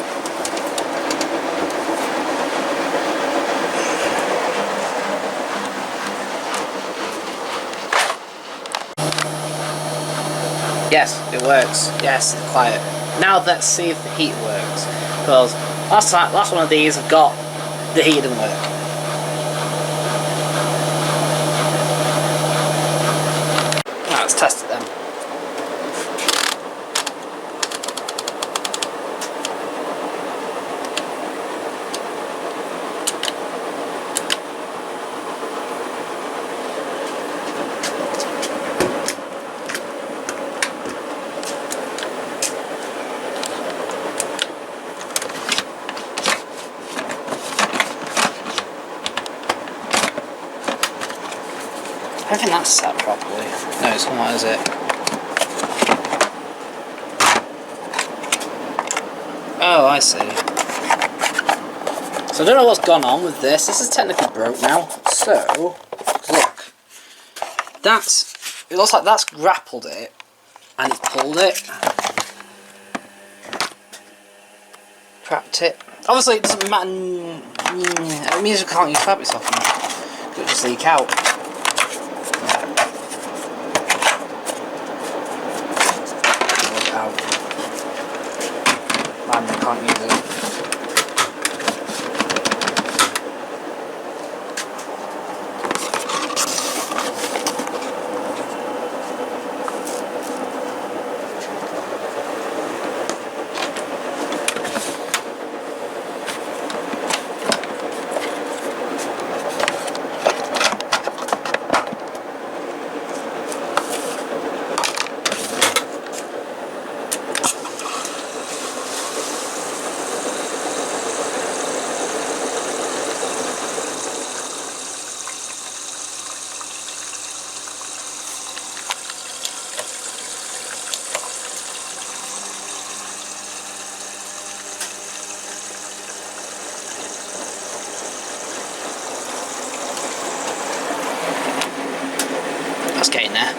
Yes, it works. Yes, quiet. Now let's see if the heat works. Because last one of these I've got the heat didn't work. Right, let's test it then. I don't think that's set properly. No, it's not, is it? Oh, I see. So I don't know what's gone on with this. This is technically broke now. So, look. It looks like that's grappled it. And it's pulled it. Trapped it. Obviously it doesn't matter. It means we can't use fabric softener. It'll just leak out. Man, I can't use it. That's getting there.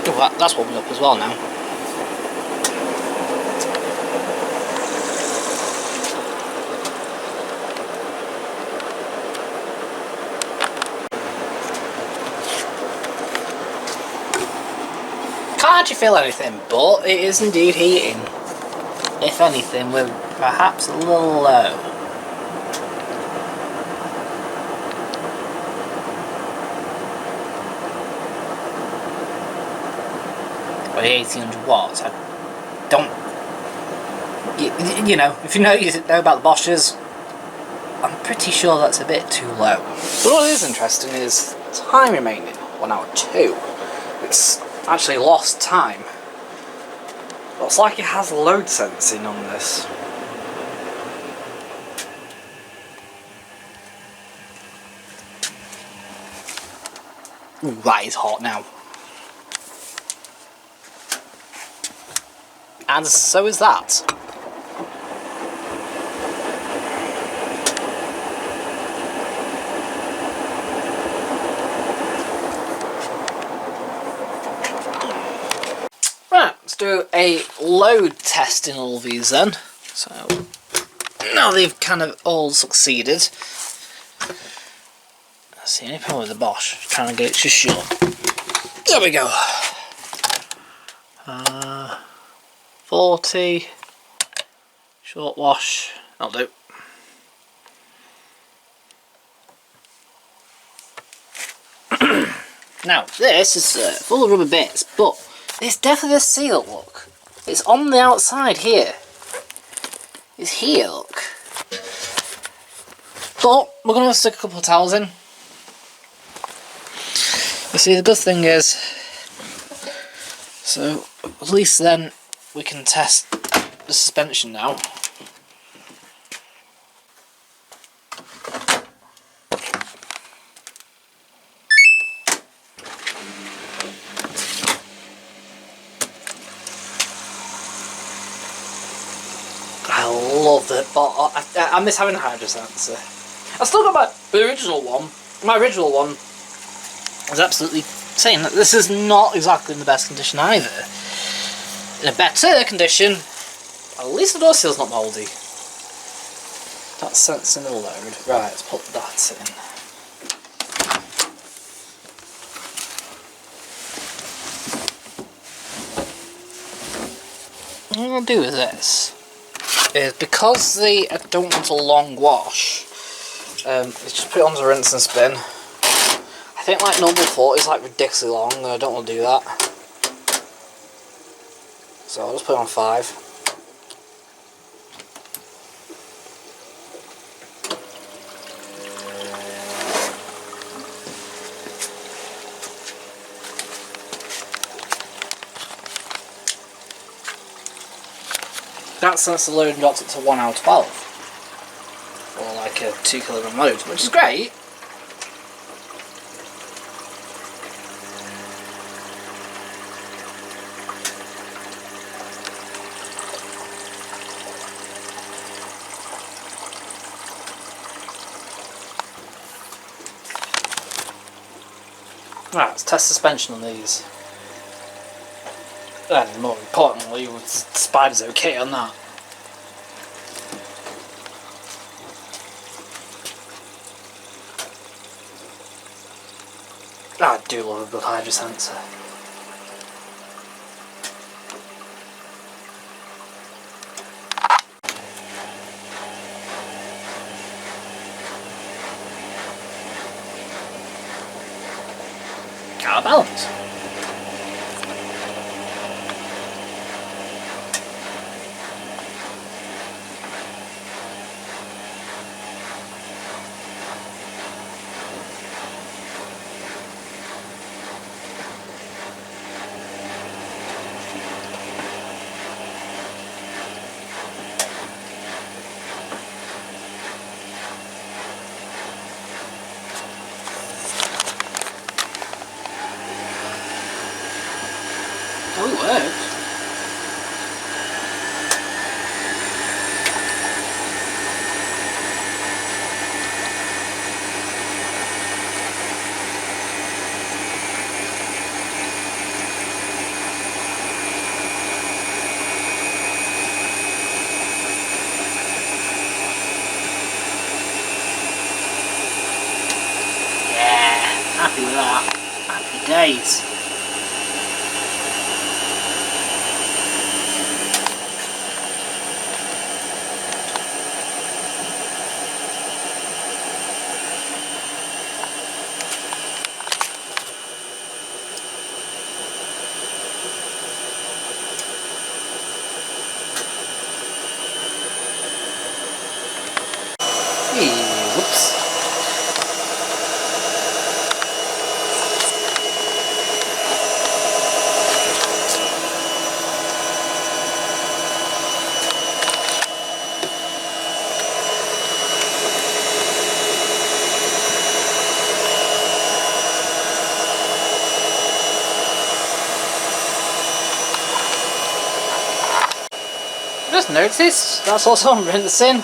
Oh, that's warming up as well now. Can't actually feel anything, but it is indeed heating. If anything, we're perhaps a little low. By 1800 watts, I don't. You know, if you know about the Bosches, I'm pretty sure that's a bit too low. But what is interesting is time remaining 1 hour 2. It's actually lost time. Looks like it has load sensing on this. Ooh, that is hot now. And so is that. Right, let's do a load test in all these then. So now they've kind of all succeeded. Let's see, any problem with the Bosch? Trying to get it to shut. There we go. 40 short wash. That'll do. Now this is full of rubber bits, but it's definitely a seal. Look, it's on the outside here. It's here. Look. But we're gonna stick a couple of towels in. You see, the good thing is, so at least then we can test the suspension now. I love it, but I miss having a hydro sensor. I still got my original one. My original one is absolutely saying that this is not exactly in the best condition either. In a better condition, at least the door seal's not mouldy. That's sensing the load. Right, let's put that in. What I'm going to do with this is, because I don't want a long wash, let's just put it on the rinse and spin. I think like number 40 is like ridiculously long and I don't want to do that. So I'll just put it on 5. That since the load dropped it to 1 hour 12. Or like a 2 kilogram load, which is great. Right, let's test suspension on these. And more importantly, the spider's okay on that. I do love a good hydro sensor. Out of balance. Oh, it works. Nice. Whoops. Just noticed that's also on rinsing.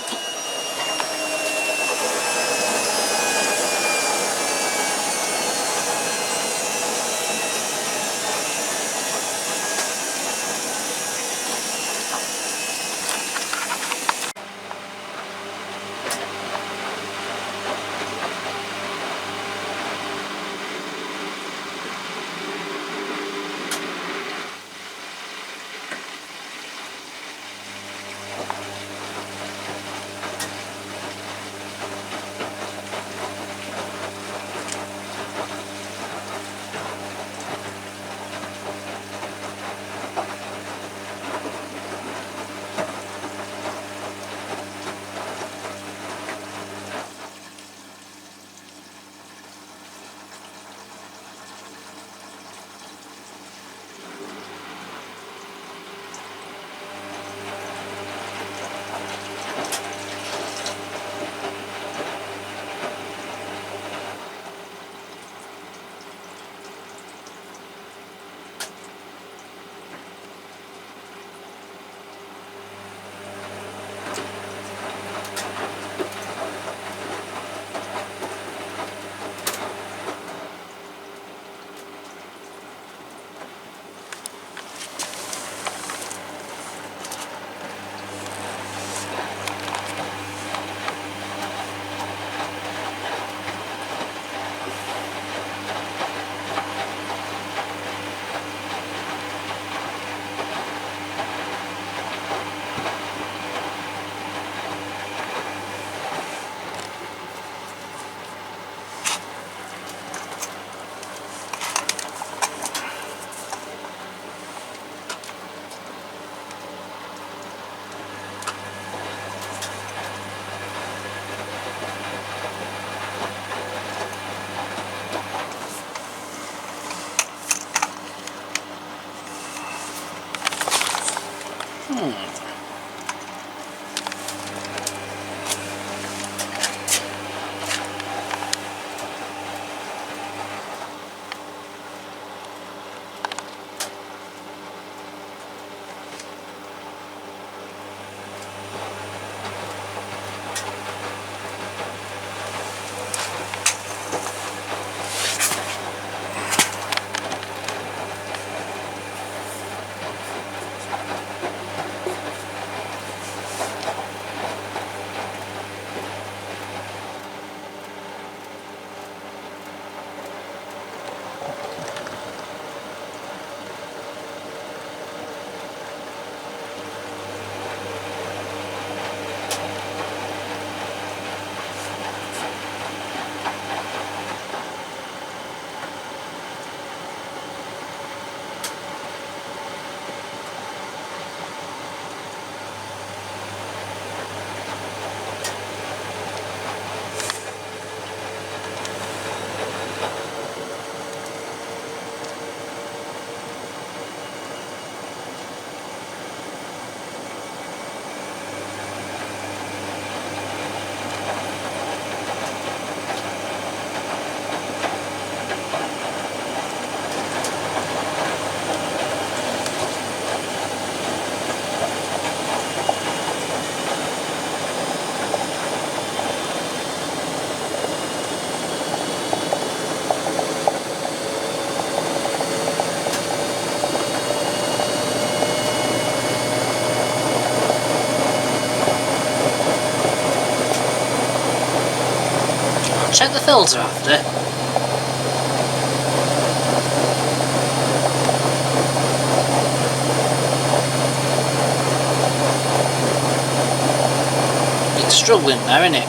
Check the filter after. struggling there, isn't it?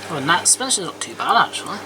Oh, and that suspension's not too bad actually.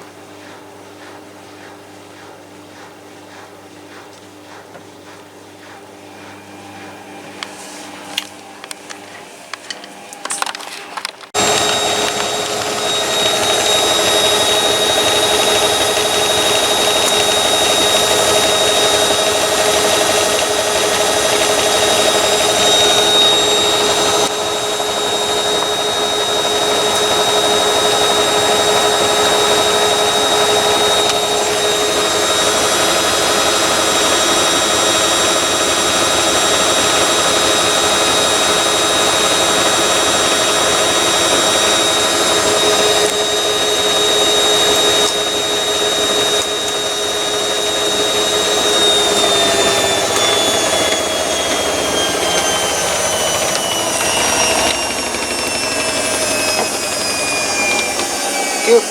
Good.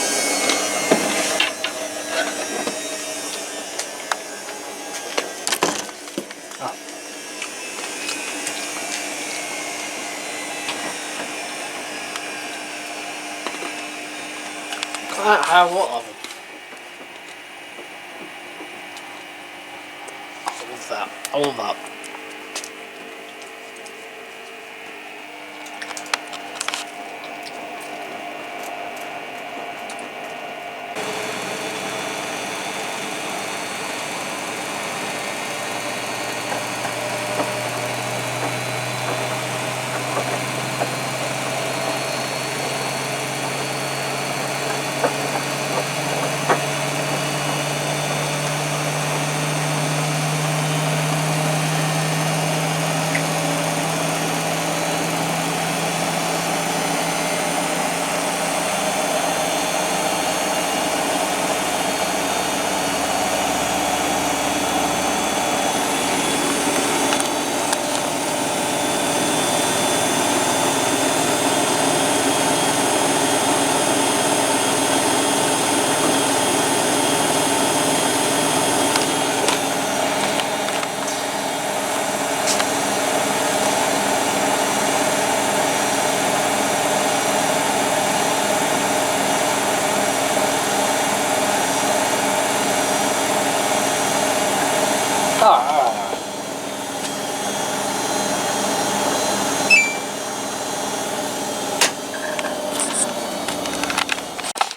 Oh. Quite high water level. I love that. I love that.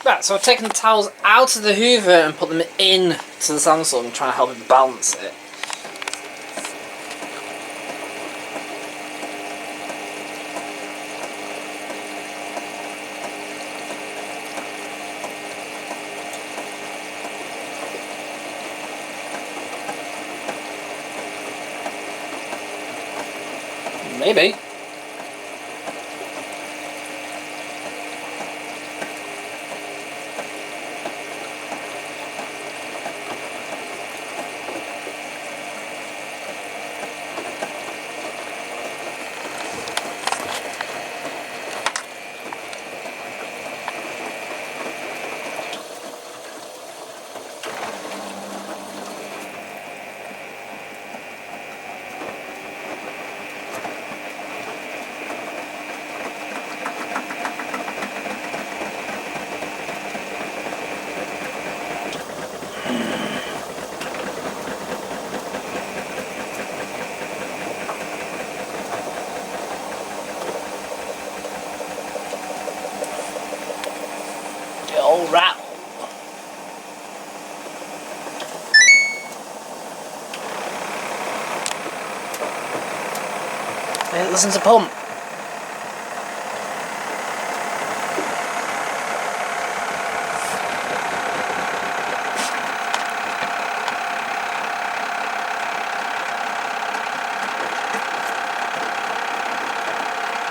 Right, so I've taken the towels out of the Hoover and put them in to the Samsung, trying to help it balance it. Maybe. Yeah, listen to pump.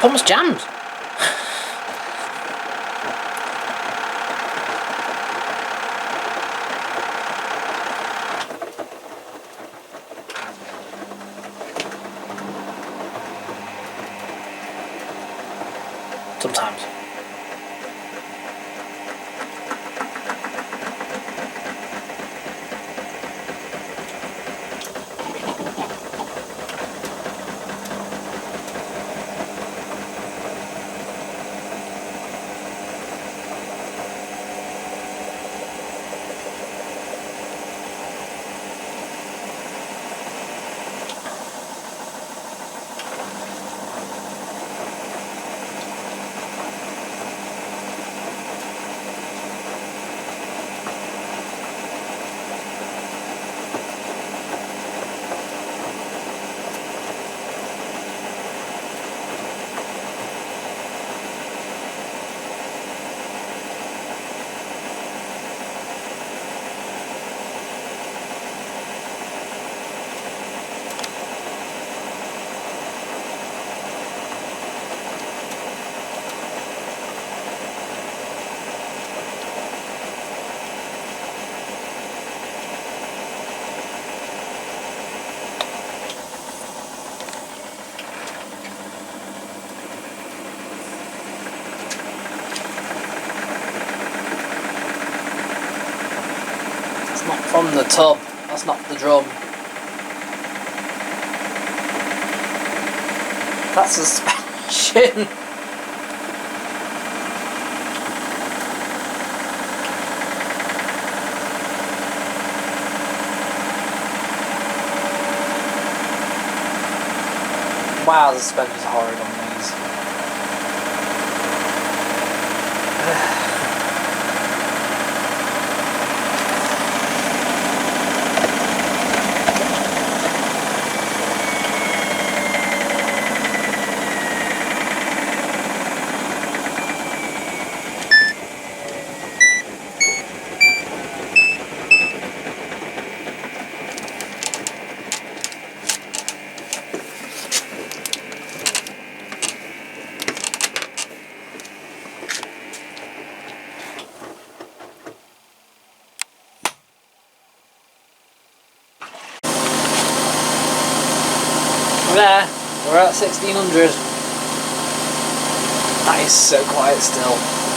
Pump's jammed. Sometimes. It's not from the tub, that's not the drum. That's suspension. Wow, the suspension's horrid on these. There, we're at 1600. That is so quiet still.